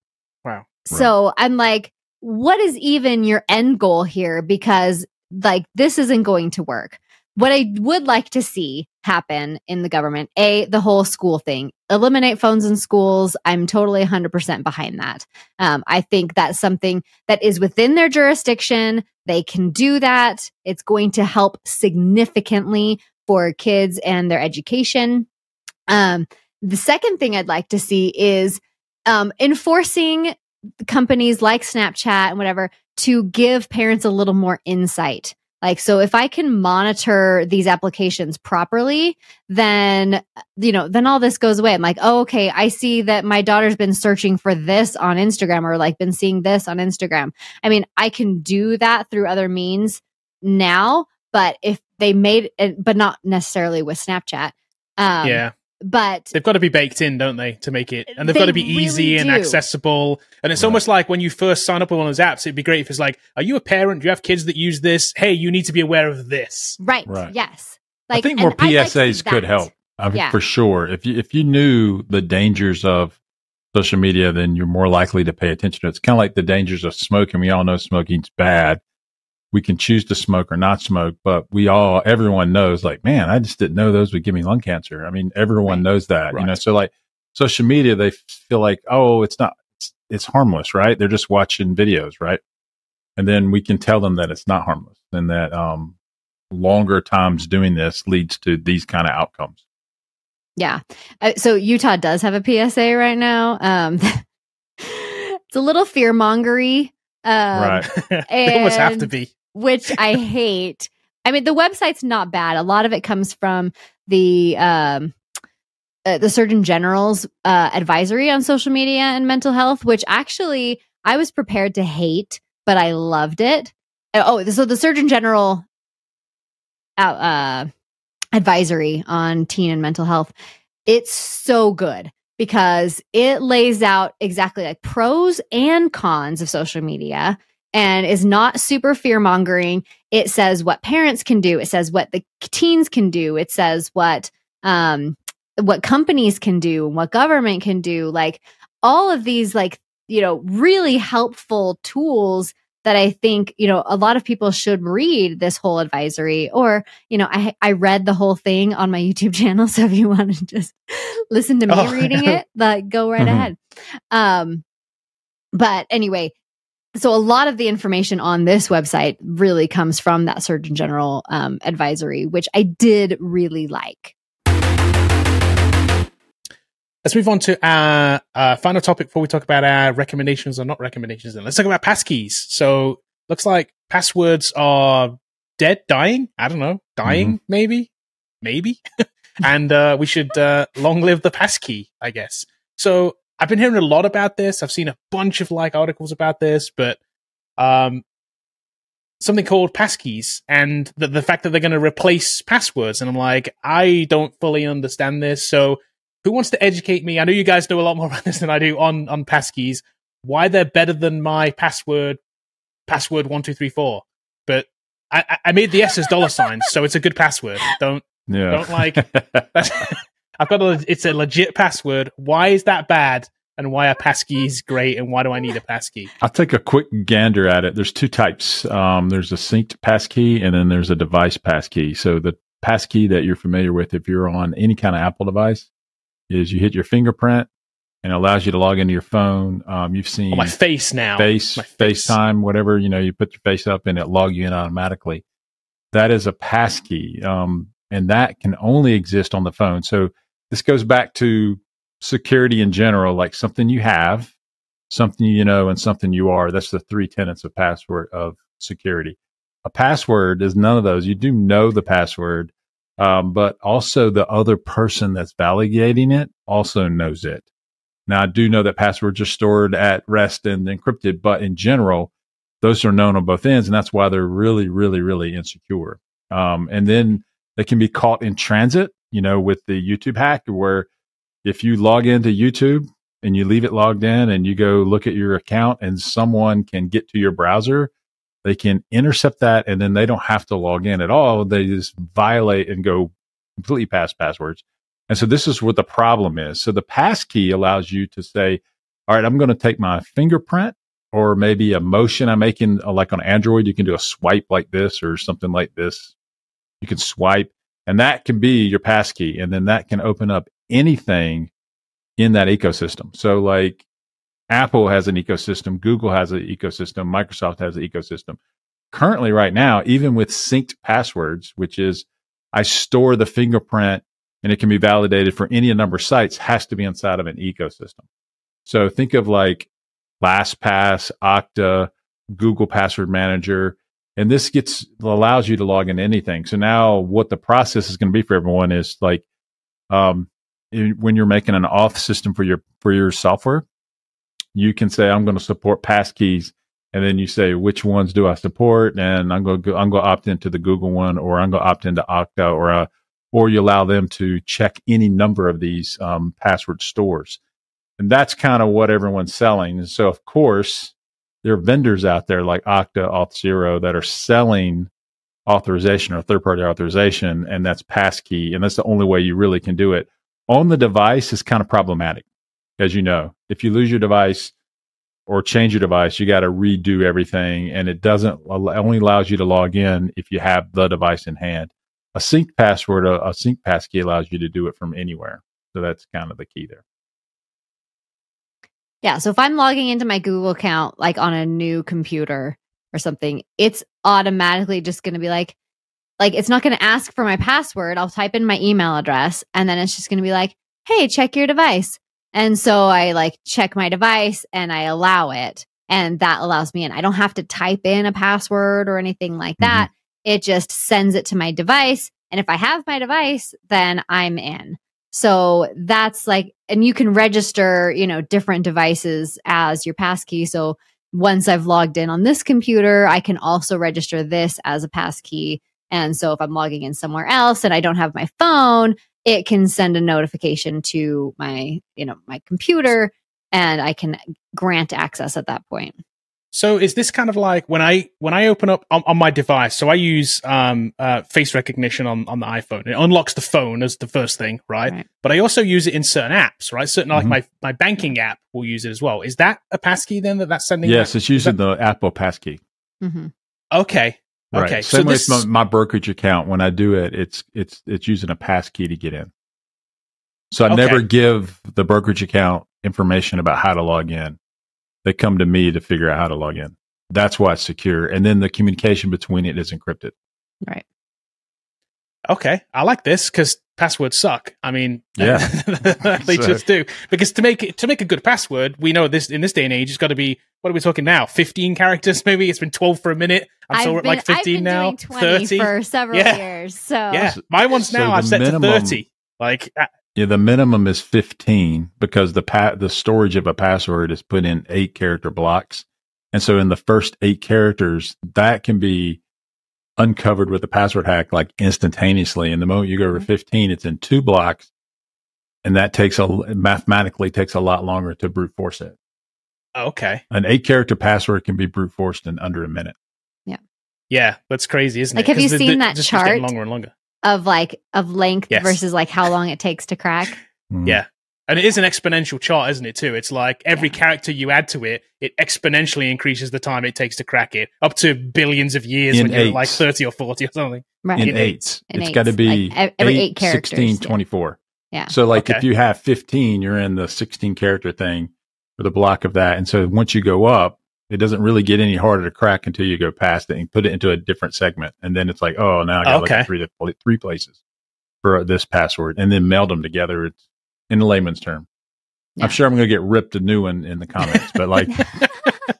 Speaker 2: Wow.
Speaker 3: So I'm like, what is even your end goal here? Because like, this isn't going to work. What I would like to see happen in the government, the whole school thing, eliminate phones in schools. I'm totally 100% behind that. I think that's something that is within their jurisdiction. They can do that. It's going to help significantly for kids and their education. The second thing I'd like to see is enforcing companies like Snapchat and whatever to give parents a little more insight. Like, so if I can monitor these applications properly, then, you know, then all this goes away. I'm like, oh, okay, I see that my daughter's been searching for this on Instagram, or like been seeing this on Instagram. I mean, I can do that through other means now, but if they made it, but not necessarily with Snapchat. But
Speaker 2: they've got to be baked in, don't they, to make it? And they've got to be easy and accessible. And it's almost like when you first sign up with one of those apps, it'd be great if it's like, are you a parent? Do you have kids that use this? Hey, you need to be aware of this.
Speaker 3: Right. Yes. Like,
Speaker 4: I think more PSAs could help. I mean, for sure. If you knew the dangers of social media, then you're more likely to pay attention to it. It's kind of like the dangers of smoking. We all know smoking's bad. We can choose to smoke or not smoke, but everyone knows, like, man, I just didn't know those would give me lung cancer. I mean, everyone knows that, you know, so like social media, they feel like, oh, it's harmless, right? They're just watching videos, right? And then we can tell them that it's not harmless, and that, longer times doing this leads to these kind of outcomes.
Speaker 3: Yeah. So Utah does have a PSA right now. It's a little fear-mongery.
Speaker 2: Right. They almost have to be.
Speaker 3: Which I hate. I mean, the website's not bad. A lot of it comes from the Surgeon General's advisory on social media and mental health, which actually I was prepared to hate, but I loved it. So the Surgeon General advisory on teen and mental health, it's so good because it lays out exactly like pros and cons of social media, and is not super fear-mongering. It says what parents can do. It says what the teens can do. It says what companies can do and what government can do. Like, all of these, like, you know, really helpful tools that I think, you know, a lot of people should read this whole advisory. Or, you know, I read the whole thing on my YouTube channel. So if you want to just listen to me reading it, like, go right ahead. But anyway, so a lot of the information on this website really comes from that Surgeon General advisory, which I did really like.
Speaker 2: Let's move on to our final topic before we talk about our recommendations or not recommendations. And let's talk about passkeys. So looks like passwords are dying. I don't know. Dying, maybe. And we should long live the passkey, I guess. So I've been hearing a lot about this. I've seen a bunch of like articles about this, but something called passkeys and the fact that they're going to replace passwords. And I'm like, I don't fully understand this. So who wants to educate me? I know you guys know a lot more about this than I do on passkeys. Why they're better than my password 1234. But I made the S as $, so it's a good password. Don't like. It's a legit password. Why is that bad? And why are passkeys great? And why do I need a passkey?
Speaker 4: I'll take a quick gander at it. There's two types. There's a synced passkey, and then there's a device passkey. So the passkey that you're familiar with, if you're on any kind of Apple device, is you hit your fingerprint, and it allows you to log into your phone. You've seen
Speaker 2: my face now,
Speaker 4: FaceTime, whatever. You put your face up, and it log you in automatically. That is a passkey, and that can only exist on the phone. So this goes back to security in general, like something you have, something you know, and something you are. That's the three tenets of security. A password is none of those. You do know the password, but also the other person that's validating it also knows it. Now, I do know that passwords are stored at rest and encrypted, but in general, those are known on both ends, and that's why they're really, really, really insecure. And then they can be caught in transit, with the YouTube hack, where if you log into YouTube and you leave it logged in and you go look at your account and someone can get to your browser, they can intercept that, and then they don't have to log in at all. They just violate and go completely past passwords. And so this is what the problem is. So the passkey allows you to say, all right, I'm going to take my fingerprint or maybe a motion I'm making, like on Android, you can do a swipe like this or something like this. You can swipe, and that can be your passkey. And then that can open up anything in that ecosystem. So like Apple has an ecosystem, Google has an ecosystem, Microsoft has an ecosystem. Currently, right now, even with synced passwords, which is I store the fingerprint and it can be validated for any number of sites, has to be inside of an ecosystem. So think of like LastPass, Okta, Google Password Manager, and this allows you to log into anything. So now what the process is going to be for everyone is like, when you're making an auth system for your software, you can say, I'm going to support passkeys. And then you say, which ones do I support? And I'm going to opt into the Google one, or I'm going to opt into Okta, or you allow them to check any number of these password stores. And that's kind of what everyone's selling. And so, of course, there are vendors out there like Okta, Auth0 that are selling authorization or third-party authorization, and that's passkey. And that's the only way you really can do it. On the device is kind of problematic. As you know, if you lose your device or change your device, you got to redo everything, and it only allows you to log in if you have the device in hand. A synced password, a synced passkey allows you to do it from anywhere. So that's kind of the key there.
Speaker 3: Yeah. So if I'm logging into my Google account, like on a new computer or something, it's automatically just going to be like it's not going to ask for my password. I'll type in my email address, and then it's just going to be like, hey, check your device. And so I check my device and I allow it, and that allows me in. I don't have to type in a password or anything like that. Mm-hmm. It just sends it to my device. And if I have my device, then I'm in. So that's and you can register, different devices as your passkey. So once I've logged in on this computer, I can also register this as a passkey. And so if I'm logging in somewhere else and I don't have my phone, it can send a notification to my, my computer, and I can grant access at that point.
Speaker 2: So is this kind of like when I open up on my device? So I use face recognition on the iPhone. It unlocks the phone as the first thing, right? But I also use it in certain apps, right? Certain like my banking app will use it as well. Is that a passkey then that's sending?
Speaker 4: Yes, it's using the Apple passkey.
Speaker 3: Mm-hmm.
Speaker 2: Okay.
Speaker 4: Right.
Speaker 2: Okay.
Speaker 4: Same way with my brokerage account. When I do it, it's using a passkey to get in. So I never give the brokerage account information about how to log in. They come to me to figure out how to log in. That's why it's secure. And then the communication between it is encrypted.
Speaker 3: Right.
Speaker 2: Okay. I like this because passwords suck. I mean,
Speaker 4: yeah,
Speaker 2: they just do. Because to make a good password, we know this in this day and age, it's got to be, what are we talking now? 15 characters, maybe? It's been 12 for a minute. I'm at 15 now.
Speaker 3: 30 for several years. So
Speaker 2: yeah, my one's now I've set to 30.
Speaker 4: Yeah, the minimum is 15 because the storage of a password is put in 8-character blocks. And so in the first 8 characters, that can be uncovered with the password hack instantaneously. And the moment you go over 15, it's in 2 blocks. And that mathematically takes a lot longer to brute force it.
Speaker 2: Okay.
Speaker 4: An 8-character password can be brute forced in under a minute.
Speaker 2: Yeah, that's crazy, isn't
Speaker 3: Like,
Speaker 2: it?
Speaker 3: have you seen that
Speaker 2: just
Speaker 3: chart?
Speaker 2: getting longer and longer.
Speaker 3: Of length
Speaker 2: Yes.
Speaker 3: versus like how long it takes to crack.
Speaker 2: Yeah. And it is an exponential chart, isn't it, too? It's like every character you add to it, it exponentially increases the time it takes to crack it, up to billions of years when you're at like 30 or 40 or something.
Speaker 3: Right.
Speaker 4: In eights. It's got to be
Speaker 3: like every 8 characters.
Speaker 4: 16, 24.
Speaker 3: Yeah.
Speaker 4: So like if you have 15, you're in the 16 character thing for the block of that. And so once you go up, it doesn't really get any harder to crack until you go past it and put it into a different segment. And then it's like, oh, now I got to look at three places for this password and then meld them together. It's in layman's term. Yeah. I'm sure I'm going to get ripped a new one in the comments, but like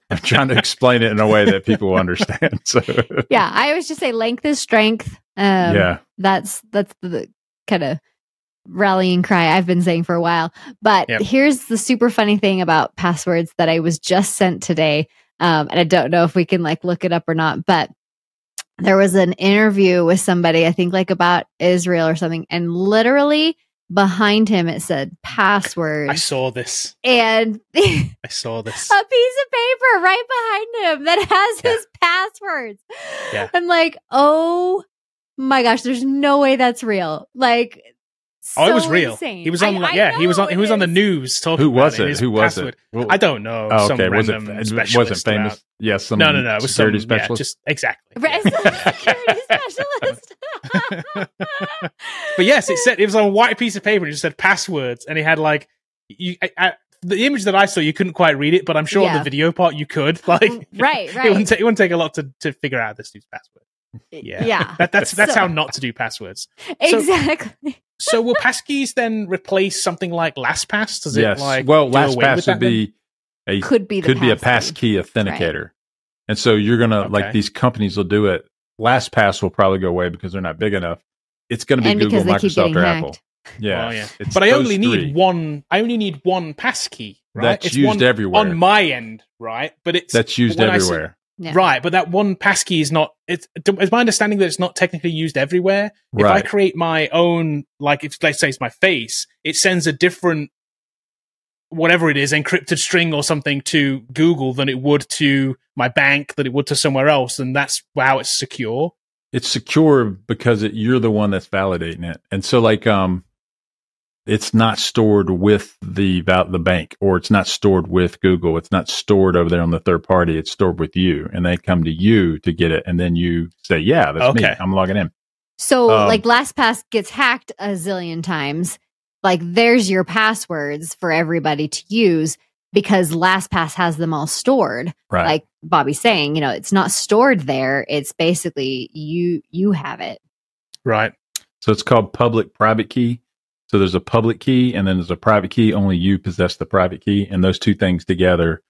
Speaker 4: I'm trying to explain it in a way that people will understand. So
Speaker 3: yeah, I always just say length is strength. That's the kind of rallying cry I've been saying for a while. But here's the super funny thing about passwords that I was just sent today. And I don't know if we can like look it up or not, but there was an interview with somebody, I think like about Israel or something. And literally behind him, it said password.
Speaker 2: I saw this.
Speaker 3: And
Speaker 2: I saw this.
Speaker 3: A piece of paper right behind him that has his passwords.
Speaker 2: Yeah.
Speaker 3: I'm like, oh my gosh, there's no way that's real. Like,
Speaker 2: oh, it was real.
Speaker 3: Insane.
Speaker 2: He was on, he was on the news talking.
Speaker 4: Who was
Speaker 2: about
Speaker 4: it? Who was it?
Speaker 2: I don't know.
Speaker 4: Oh,
Speaker 2: some
Speaker 4: okay.
Speaker 2: random specialist.
Speaker 4: Was it famous? Yes. Some
Speaker 2: no. It was
Speaker 4: security
Speaker 2: some,
Speaker 4: specialist.
Speaker 2: Just exactly.
Speaker 3: Security specialist.
Speaker 2: But yes, it was on a white piece of paper and it just said passwords, and he had like the image that I saw, you couldn't quite read it, but I'm sure on the video part you could. Like,
Speaker 3: right.
Speaker 2: It wouldn't take a lot to figure out this dude's password. Yeah. That's how not to do passwords.
Speaker 3: Exactly.
Speaker 2: So will passkeys then replace something like LastPass? Does
Speaker 4: yes.
Speaker 2: it like
Speaker 4: LastPass would be
Speaker 3: could be a
Speaker 4: passkey authenticator. Right. And so you're gonna like these companies will do it. LastPass will probably go away because they're not big enough. It's going to be Google, Microsoft, or Apple. Yeah.
Speaker 2: But I only need one. I only need one passkey. Right?
Speaker 4: That's used everywhere
Speaker 2: on my end, right? But that's used everywhere. Right, but that one passkey is not. It's my understanding that it's not technically used everywhere. Right. If I create my own, like if let's say it's my face, it sends a different, whatever it is, encrypted string or something to Google than it would to my bank, than it would to somewhere else, and that's how it's secure.
Speaker 4: It's secure because you're the one that's validating it, and so like it's not stored with the bank, or it's not stored with Google. It's not stored over there on the third party. It's stored with you, and they come to you to get it, and then you say, "Yeah, that's me. I'm logging in."
Speaker 3: So, like LastPass gets hacked a zillion times. Like, there's your passwords for everybody to use because LastPass has them all stored.
Speaker 4: Right.
Speaker 3: Like Bobby's saying, it's not stored there. It's basically you have it.
Speaker 2: Right.
Speaker 4: So it's called public-private key. So there's a public key and then there's a private key. Only you possess the private key, and those two things together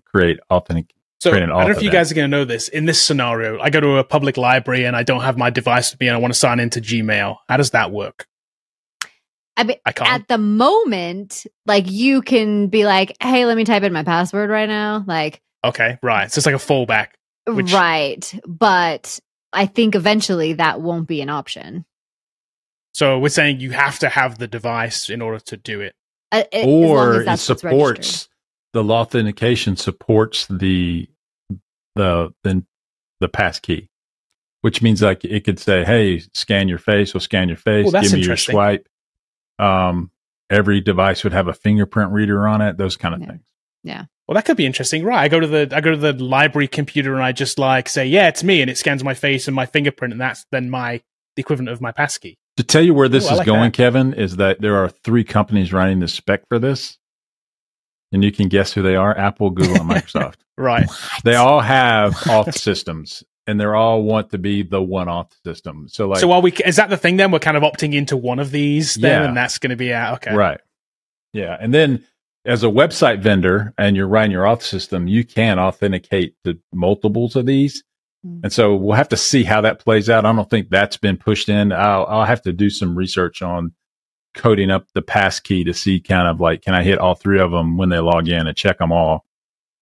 Speaker 4: create authentic.
Speaker 2: So I don't know if you guys are going to know this. In this scenario, I go to a public library and I don't have my device with me and I want to sign into Gmail. How does that work?
Speaker 3: I mean, at the moment, like you can be like, "Hey, let me type in my password right now." Like,
Speaker 2: okay, right. So it's like a fallback,
Speaker 3: right? But I think eventually that won't be an option.
Speaker 2: So we're saying you have to have the device in order to do it,
Speaker 4: or it supports the authentication supports the passkey, which means like it could say, "Hey, scan your face. We'll scan your face. Give me your swipe." Every device would have a fingerprint reader on it. Those kind of things.
Speaker 3: Yeah.
Speaker 2: Well, that could be interesting, right? I go to the library computer and I just like say, "Yeah, it's me," and it scans my face and my fingerprint, and that's then the equivalent of my passkey.
Speaker 4: To tell you where this is going, Kevin, is that there are 3 companies writing the spec for this. And you can guess who they are: Apple, Google, and Microsoft.
Speaker 2: Right.
Speaker 4: They all have auth systems, and they all want to be the one auth system. So
Speaker 2: while is that the thing then? We're kind of opting into one of these then, and that's going to be okay.
Speaker 4: Right. Yeah. And then as a website vendor and you're writing your auth system, you can authenticate to multiples of these. And so we'll have to see how that plays out. I don't think that's been pushed in. I'll have to do some research on coding up the passkey to see kind of like, can I hit all 3 of them when they log in and check them all?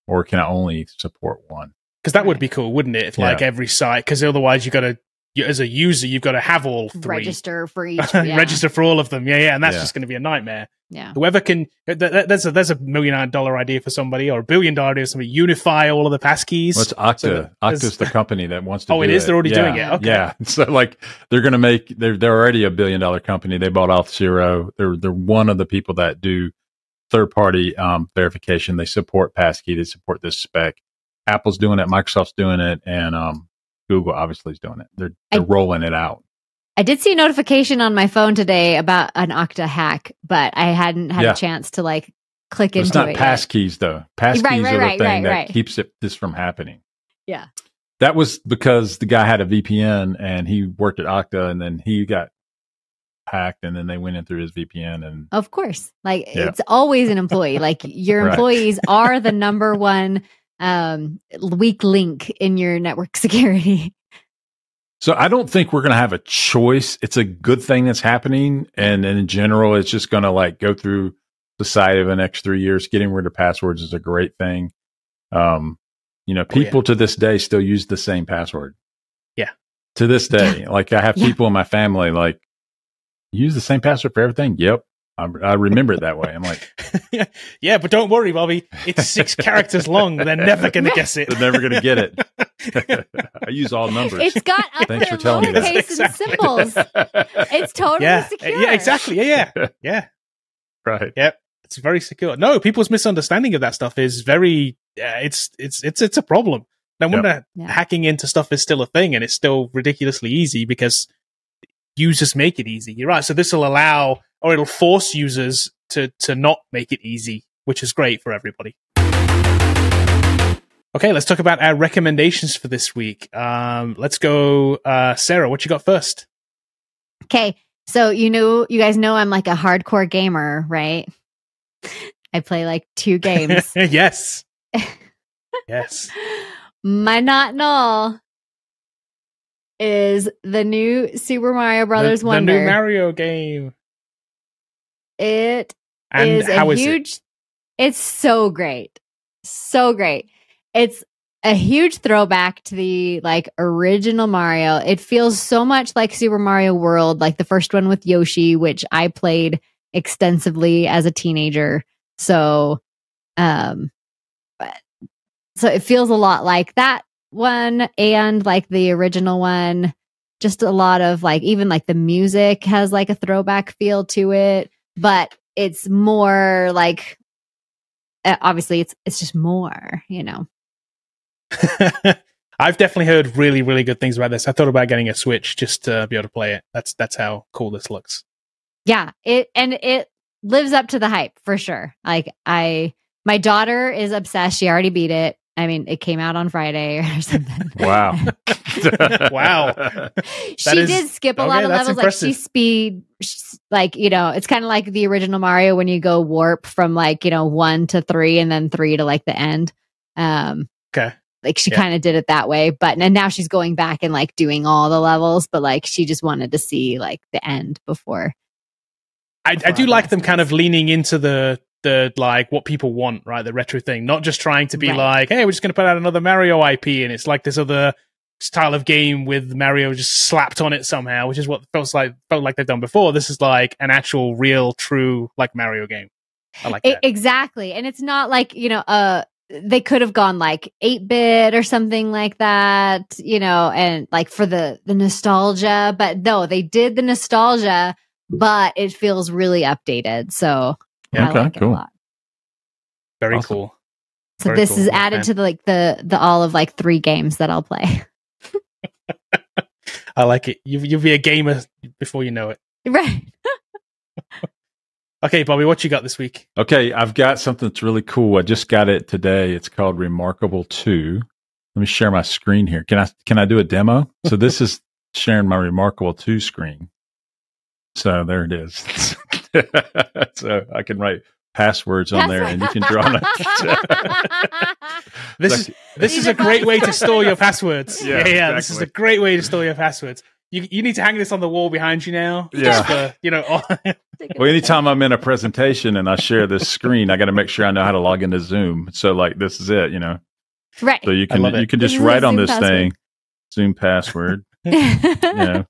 Speaker 4: Or can I only support one?
Speaker 2: Because that would be cool, wouldn't it? If like every site, because otherwise you got to as a user, you've got to have all three.
Speaker 3: Register for each. Yeah.
Speaker 2: Register for all of them. Yeah. And that's just going to be a nightmare.
Speaker 3: Yeah.
Speaker 2: Whoever can, there's a $1 million idea for somebody, or $1 billion idea for somebody. Unify all of the passkeys.
Speaker 4: Well, it's Okta. So Okta's the company that wants to.
Speaker 2: Oh, it is. They're already doing it. Okay.
Speaker 4: Yeah. So like they're going to make. They're already $1 billion company. They bought Auth0. They're one of the people that do third party verification. They support Passkey. They support this spec. Apple's doing it. Microsoft's doing it, and Google obviously is doing it. They're rolling it out.
Speaker 3: I did see a notification on my phone today about an Okta hack, but I hadn't had a chance to like click into it.
Speaker 4: It's not passkeys though. Passkeys are the thing that keeps this from happening.
Speaker 3: Yeah.
Speaker 4: That was because the guy had a VPN and he worked at Okta, and then he got hacked, and then they went in through his VPN. And
Speaker 3: of course, like it's always an employee. Like your employees are the number one weak link in your network security.
Speaker 4: So I don't think we're going to have a choice. It's a good thing that's happening. And in general, it's just going to like go through society over the next 3 years. Getting rid of passwords is a great thing. People to this day still use the same password. Yeah. To this day. Yeah. Like I have people in my family, like, use the same password for everything. Yep. I remember it that way. I'm like,
Speaker 2: yeah, but don't worry, Bobby. It's 6 characters long. They're never going to guess it.
Speaker 4: They're never going to get it. I use all numbers.
Speaker 3: It's got
Speaker 4: Thanks for telling me that.
Speaker 3: And symbols. It's totally secure.
Speaker 2: Yeah, exactly. Yeah.
Speaker 4: Right.
Speaker 2: Yep. It's very secure. No, people's misunderstanding of that stuff is very. It's a problem. No wonder hacking into stuff is still a thing, and it's still ridiculously easy because users make it easy. You're right. So this will allow, or it'll force users to not make it easy, which is great for everybody. Okay, let's talk about our recommendations for this week. Let's go, Sarah. What you got first?
Speaker 3: Okay, so you guys know I'm like a hardcore gamer, right? I play like 2 games.
Speaker 2: Yes. Yes.
Speaker 3: My not null is the new Super Mario Brothers Wonder.
Speaker 2: The new Mario game.
Speaker 3: It
Speaker 2: and
Speaker 3: is
Speaker 2: how
Speaker 3: a
Speaker 2: is
Speaker 3: huge.
Speaker 2: it?
Speaker 3: It's so great, so great. It's a huge throwback to the like original Mario. It feels so much like Super Mario World, like the first one with Yoshi, which I played extensively as a teenager. So it feels a lot like that one and like the original one. Just a lot of like, even like the music has like a throwback feel to it, but it's more like, obviously it's just more,
Speaker 2: I've definitely heard really, really good things about this. I thought about getting a Switch just to be able to play it. That's how cool this looks.
Speaker 3: Yeah, it lives up to the hype for sure. Like my daughter is obsessed. She already beat it. I mean, it came out on Friday or something.
Speaker 4: Wow.
Speaker 2: Wow.
Speaker 3: She did skip a lot of levels.
Speaker 2: Impressive.
Speaker 3: Like she speed, like, it's kind of like the original Mario when you go warp from like, 1 to 3 and then 3 to like the end.
Speaker 2: Okay.
Speaker 3: Like she kind of did it that way, and now she's going back and like doing all the levels, but like she just wanted to see like the end before.
Speaker 2: I do like them kind of leaning into the like what people want, right? The retro thing, not just trying to be like, hey, we're just going to put out another Mario IP, and it's like this other style of game with Mario just slapped on it somehow, which is what felt like they've done before. This is like an actual, real, true like Mario game. I like that.
Speaker 3: Exactly, and it's not like they could have gone like 8-bit or something like that, and like for the nostalgia, but no, they did the nostalgia, but it feels really updated. So I like it a lot.
Speaker 2: Very
Speaker 4: awesome.
Speaker 2: Cool.
Speaker 3: So
Speaker 2: Very
Speaker 3: this
Speaker 2: cool.
Speaker 3: is added to the all of like 3 games that I'll play.
Speaker 2: I like it. You'll be a gamer before you know it.
Speaker 3: Right.
Speaker 2: Okay, Bobby, what you got this week?
Speaker 4: Okay, I've got something that's really cool. I just got it today. It's called Remarkable 2. Let me share my screen here. Can I do a demo? So this is sharing my Remarkable 2 screen. So there it is. So I can write passwords on there, and you can draw on
Speaker 2: This is a great way to store your passwords. Yeah,
Speaker 4: exactly.
Speaker 2: This is a great way to store your passwords. You need to hang this on the wall behind you now.
Speaker 4: Yeah. Well, anytime I'm in a presentation and I share this screen, I got to make sure I know how to log into Zoom. So like, this is it,
Speaker 3: Right.
Speaker 4: So you can just write on this thing, Zoom password. know.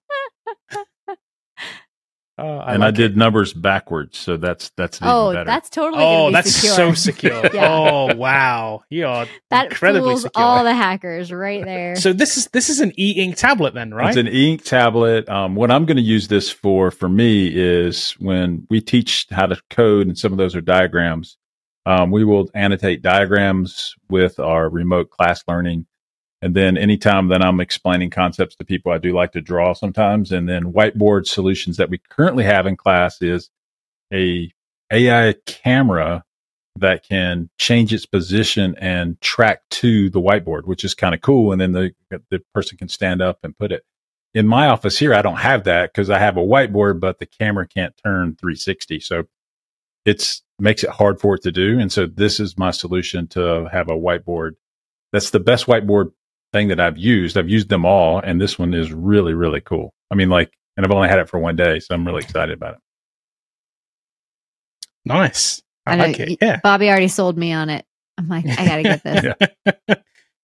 Speaker 4: I did numbers backwards, so that's even better.
Speaker 3: That's totally gonna be
Speaker 2: that's
Speaker 3: secure.
Speaker 2: so secure.
Speaker 3: Yeah.
Speaker 2: Oh wow, you are
Speaker 3: That
Speaker 2: incredibly
Speaker 3: fools
Speaker 2: secure.
Speaker 3: all the hackers right there.
Speaker 2: So this is an e-ink tablet then, right?
Speaker 4: It's an e-ink tablet. What I'm going to use this for me is when we teach how to code, and some of those are diagrams. We will annotate diagrams with our remote class learning. And then anytime that I'm explaining concepts to people, I do like to draw sometimes. And then whiteboard solutions that we currently have in class is a AI camera that can change its position and track to the whiteboard, which is kind of cool. And then the person can stand up and put it. In my office here, I don't have that because I have a whiteboard, but the camera can't turn 360. So it makes it hard for it to do. And so this is my solution to have a whiteboard. That's the best whiteboard thing that I've used. I've used them all, and this one is really, really cool. I mean, and I've only had it for one day, so I'm really excited about it.
Speaker 2: Nice. I like it. Yeah.
Speaker 3: Bobby already sold me on it. I'm like, I gotta get this.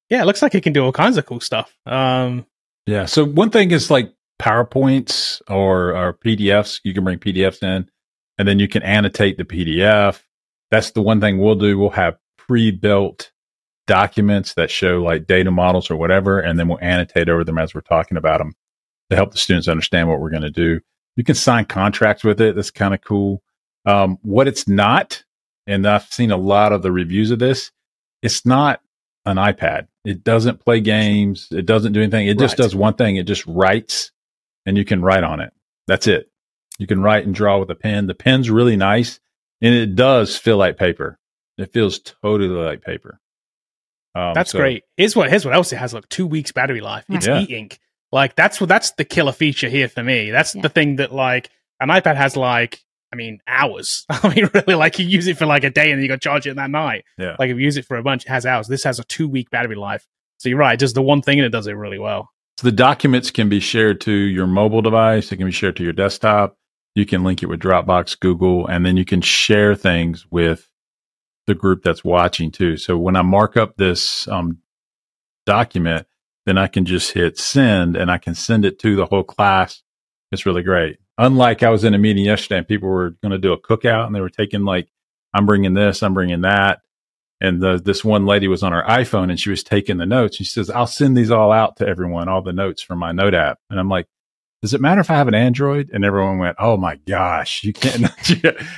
Speaker 2: Yeah, it looks like it can do all kinds of cool stuff.
Speaker 4: Yeah. So one thing is like PowerPoints or PDFs. You can bring PDFs in, and then you can annotate the PDF. That's the one thing we'll do. We'll have pre-built documents that show like data models or whatever, and then we'll annotate over them as we're talking about them to help the students understand what we're going to do. You can sign contracts with it. That's kind of cool. What it's not, and I've seen a lot of the reviews of this, it's not an iPad. It doesn't play games. It doesn't do anything. It just does one thing. It just writes, and you can write on it. That's it. You can write and draw with a pen. The pen's really nice, and it does feel like paper. It feels totally like paper.
Speaker 2: That's great. Here's what else it has. Like 2 weeks battery life. It's e-ink. Like that's the killer feature here for me. That's the thing that like an iPad has hours. I mean, really, like you use it for like a day and then you got to charge it that night. Yeah. Like if you use it for a bunch, it has hours. This has a 2 week battery life. So you're right. It does the one thing and it does it really well.
Speaker 4: So the documents can be shared to your mobile device. It can be shared to your desktop. You can link it with Dropbox, Google, and then you can share things with the group that's watching too. So when I mark up this document, then I can just hit send and I can send it to the whole class. It's really great. Unlike I was in a meeting yesterday and people were going to do a cookout and they were taking like, I'm bringing this, I'm bringing that. And this one lady was on her iPhone and she was taking the notes. She says, I'll send these all out to everyone, all the notes from my note app. And I'm like, does it matter if I have an Android? And everyone went, oh my gosh, you can't.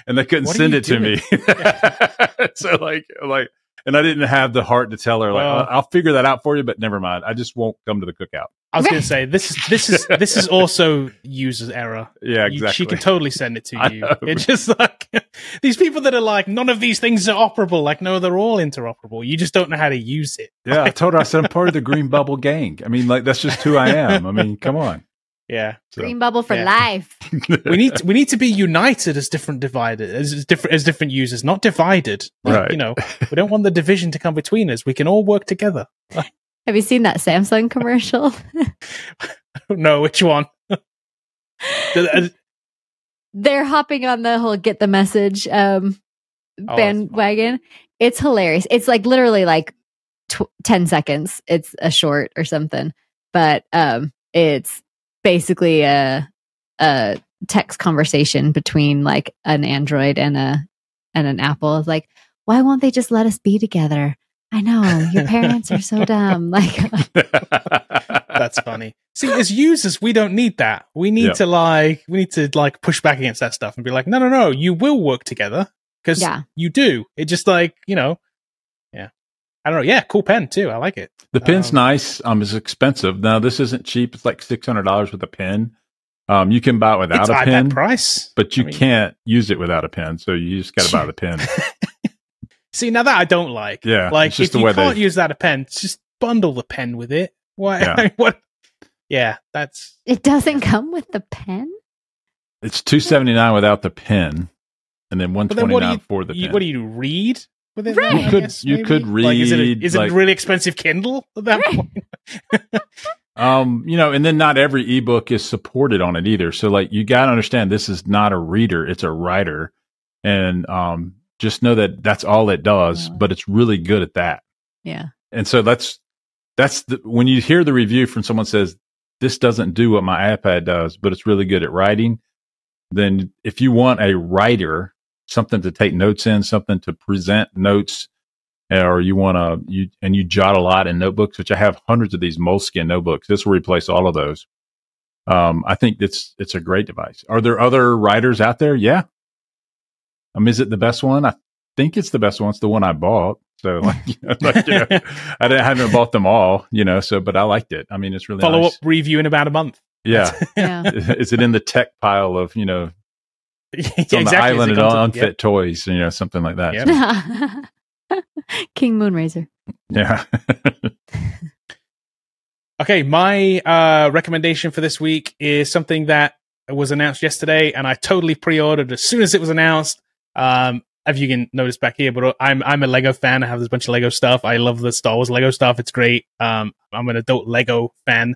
Speaker 4: And they couldn't send it to me. So like, and I didn't have the heart to tell her, I'll figure that out for you, but never mind. I just won't come to the cookout.
Speaker 2: I was going to say, this is also user's error.
Speaker 4: Yeah, exactly.
Speaker 2: She can totally send it to you. It's just like these people that are like, none of these things are operable. Like, no, they're all interoperable. You just don't know how to use it.
Speaker 4: Yeah, I told her, I said, I'm part of the Green Bubble gang. I mean, like, that's just who I am. I mean, come on.
Speaker 2: Yeah.
Speaker 3: Green bubble for life.
Speaker 2: We need to be united as different different users, not divided.
Speaker 4: Right.
Speaker 2: You know, we don't want the division to come between us. We can all work together.
Speaker 3: Have you seen that Samsung commercial?
Speaker 2: No, which one?
Speaker 3: They're hopping on the whole get the message bandwagon. It's hilarious. It's like literally like 10 seconds. It's a short or something, but it's basically a text conversation between like an Android and an Apple. It's like, why won't they just let us be together? I know your parents are so dumb. Like,
Speaker 2: that's funny. See, as users, we don't need that. We need to push back against that stuff and be like, no, you will work together because you do. It just like, I don't know. Yeah, cool pen too. I like it.
Speaker 4: The pen's nice. It's expensive. Now this isn't cheap. It's like $600 with a pen. You can buy it without a pen
Speaker 2: price,
Speaker 4: but you can't use it without a pen. So you just got to buy the pen.
Speaker 2: See, now that I don't like.
Speaker 4: Yeah,
Speaker 2: like if you can't use that a pen, just bundle the pen with it. Why?
Speaker 4: Yeah.
Speaker 2: What? Yeah, that's.
Speaker 3: It doesn't come with the pen.
Speaker 4: It's $279 without the pen, and then $129 for the pen.
Speaker 2: What do you read with it?
Speaker 3: Right.
Speaker 4: You could read.
Speaker 2: Like, is it a really expensive Kindle at that point?
Speaker 4: And then not every ebook is supported on it either. So like you got to understand, this is not a reader; it's a writer, and just know that that's all it does. But it's really good at that.
Speaker 3: Yeah.
Speaker 4: And so that's when you hear the review from someone says this doesn't do what my iPad does, but it's really good at writing, then if you want a writer, something to take notes in, something to present notes, or you want to, you jot a lot in notebooks, which I have hundreds of these Moleskine notebooks. This will replace all of those. I think it's a great device. Are there other writers out there? Yeah. Is it the best one? I think it's the best one. It's the one I bought. So I haven't bought them all, but I liked it. It's really
Speaker 2: follow
Speaker 4: nice.
Speaker 2: up review in about a month.
Speaker 4: Yeah. Is it in the tech pile of, it's on the island of unfit toys, something like that.
Speaker 2: Yep.
Speaker 3: King Moonracer.
Speaker 4: Yeah.
Speaker 2: Okay, my recommendation for this week is something that was announced yesterday, and I totally pre-ordered as soon as it was announced. If you can notice back here, but I'm a Lego fan. I have this bunch of Lego stuff. I love the Star Wars Lego stuff. It's great. I'm an adult Lego fan.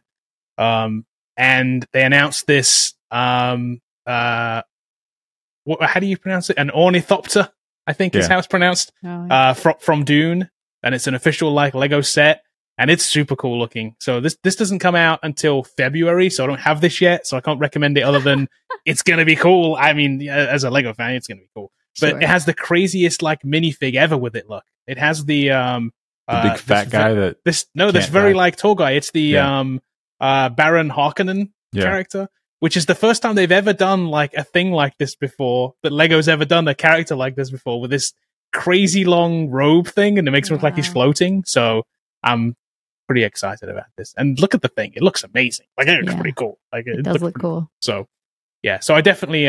Speaker 2: And they announced this. How do you pronounce it? An Ornithopter, I think is how it's pronounced. Oh, yeah. From Dune, and it's an official Lego set, and it's super cool looking. So this doesn't come out until February, so I don't have this yet, so I can't recommend it other than it's gonna be cool. As a Lego fan, it's gonna be cool. But It has the craziest minifig ever with it. Look, it has the
Speaker 4: big fat guy
Speaker 2: this very tall guy. It's the Baron Harkonnen character, which is the first time they've ever done a thing like this before. That Lego's ever done a character like this before with this crazy long robe thing, and it makes him look like he's floating. So I'm pretty excited about this. And look at the thing; it looks amazing. It looks pretty cool.
Speaker 3: It does look cool.
Speaker 2: So so I definitely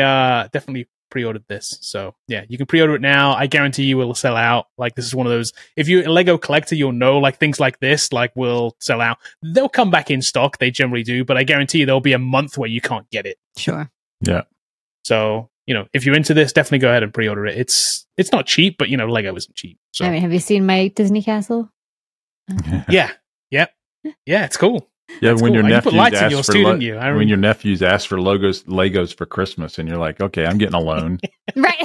Speaker 2: pre-ordered this. So you can pre-order it now. I guarantee you it will sell out. This is one of those, if you're a Lego collector, you'll know things like this will sell out. They'll come back in stock, they generally do, but I guarantee you there'll be a month where you can't get it.
Speaker 3: Sure.
Speaker 4: Yeah.
Speaker 2: So if you're into this, definitely go ahead and pre-order it. It's not cheap, but Lego isn't cheap. So
Speaker 3: have you seen my Disney castle?
Speaker 2: Yeah, it's cool.
Speaker 4: Yeah,
Speaker 2: that's
Speaker 4: when
Speaker 2: cool.
Speaker 4: your nephews
Speaker 2: when
Speaker 4: your nephews ask for Legos for Christmas, and you're like, okay, I'm getting a loan.
Speaker 3: Right.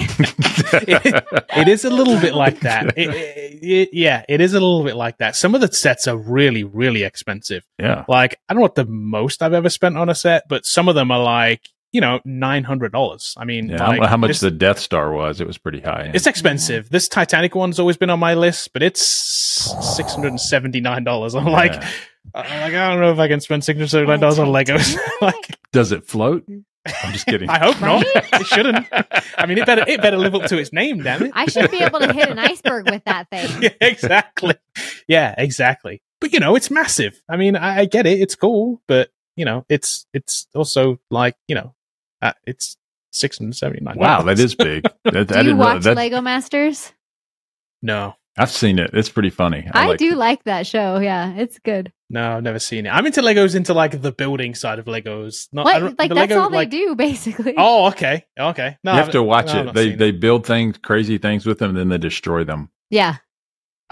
Speaker 2: It is a little bit like that. It is a little bit like that. Some of the sets are really, really expensive.
Speaker 4: Yeah.
Speaker 2: I don't know what the most I've ever spent on a set, but some of them are $900.
Speaker 4: How much the Death Star was? It was pretty high.
Speaker 2: It's expensive. This Titanic one's always been on my list, but it's $679. I don't know if I can spend $679 on Legos.
Speaker 4: Does it float? I'm just kidding.
Speaker 2: I hope not. It shouldn't. It better live up to its name, damn it.
Speaker 3: I should be able to hit an iceberg with that thing.
Speaker 2: Yeah, exactly. Yeah, exactly. But it's massive. I get it. It's cool, but it's also it's $679.
Speaker 4: Wow, that is big.
Speaker 3: Do you watch Lego Masters?
Speaker 2: No.
Speaker 4: I've seen it. It's pretty funny.
Speaker 3: I do like that show. Yeah, it's good.
Speaker 2: No, I've never seen it. I'm into Legos, into the building side of Legos.
Speaker 3: That's all they do, basically.
Speaker 2: Oh, okay. No,
Speaker 4: you have to watch it. They build crazy things with them, and then they destroy them.
Speaker 3: Yeah.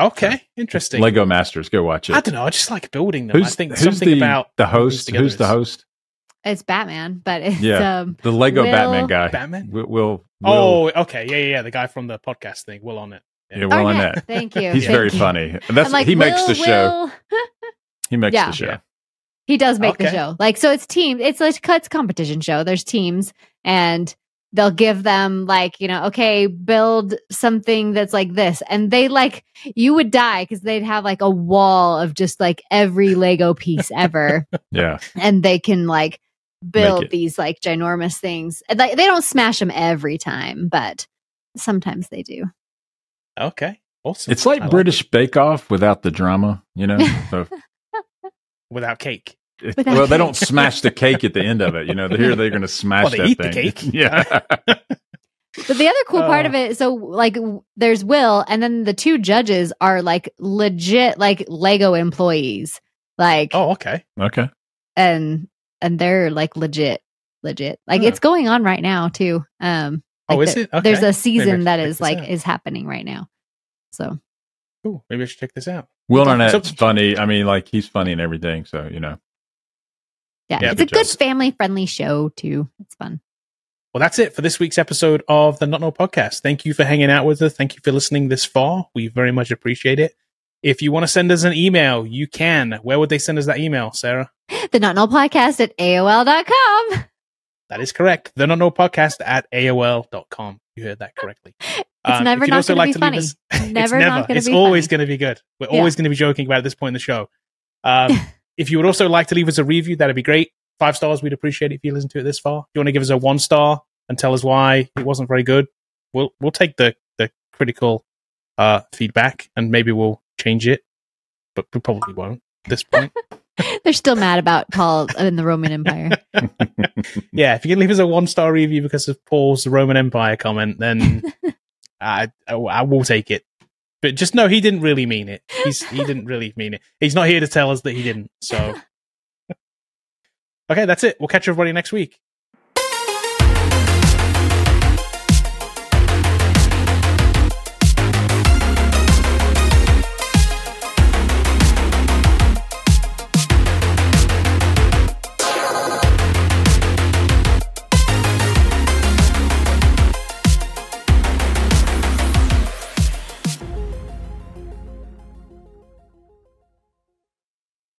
Speaker 2: Okay, interesting.
Speaker 4: Lego Masters, go watch it.
Speaker 2: I don't know. I just like building them.
Speaker 4: Who's the host? Who's the host?
Speaker 3: It's Batman, but it's
Speaker 4: the Lego Batman guy.
Speaker 2: Batman.
Speaker 4: Will.
Speaker 2: Oh, okay. Yeah. The guy from the podcast thing. Will on it.
Speaker 4: Yeah, Will on it.
Speaker 3: Thank you.
Speaker 4: He's very funny. He makes the show. He makes the show.
Speaker 3: Yeah. He does make the show. So it's team. It's it's competition show. There's teams, and they'll give them okay, build something that's like this, and they you would die because they'd have a wall of just every Lego piece ever.
Speaker 4: Yeah,
Speaker 3: and they can build these ginormous things. And, they don't smash them every time, but sometimes they do.
Speaker 2: Okay, awesome.
Speaker 4: It's like British Bake Off without the drama, So.
Speaker 2: Without cake.
Speaker 3: They
Speaker 4: don't smash the cake at the end of it. Here they're going to smash that
Speaker 2: eat
Speaker 4: thing.
Speaker 2: The cake.
Speaker 4: Yeah.
Speaker 3: But the other cool part of it, so there's Will, and then the two judges are legit Lego employees.
Speaker 2: Oh, okay.
Speaker 4: Okay.
Speaker 3: And they're legit. It's going on right now too.
Speaker 2: Is it? Okay.
Speaker 3: There's a season that is happening right now. So
Speaker 2: cool. Maybe I should check this out.
Speaker 4: Will Arnett's funny. He's funny and everything. So
Speaker 3: Yeah, it's a good family-friendly show too. It's fun.
Speaker 2: Well, that's it for this week's episode of the Not Null Podcast. Thank you for hanging out with us. Thank you for listening this far. We very much appreciate it. If you want to send us an email, you can. Where would they send us that email, Sarah?
Speaker 3: The Not Null Podcast at AOL.com.
Speaker 2: That is correct. The Not Null Podcast at AOL.com. You heard that correctly.
Speaker 3: It's never not going to be funny. Never not going to be
Speaker 2: It's always
Speaker 3: funny.
Speaker 2: going to be good. We're always going to be joking about it at this point in the show. If you would also like to leave us a review, that'd be great. 5 stars, we'd appreciate it if you listen to it this far. If you want to give us a 1 star and tell us why it wasn't very good, we'll take the critical feedback and maybe we'll change it, but we probably won't at this point.
Speaker 3: They're still mad about Paul in the Roman Empire.
Speaker 2: Yeah, if you can leave us a 1-star review because of Paul's Roman Empire comment, then I will take it. But just know he didn't really mean it. He didn't really mean it. He's not here to tell us that he didn't. So, okay, that's it. We'll catch everybody next week.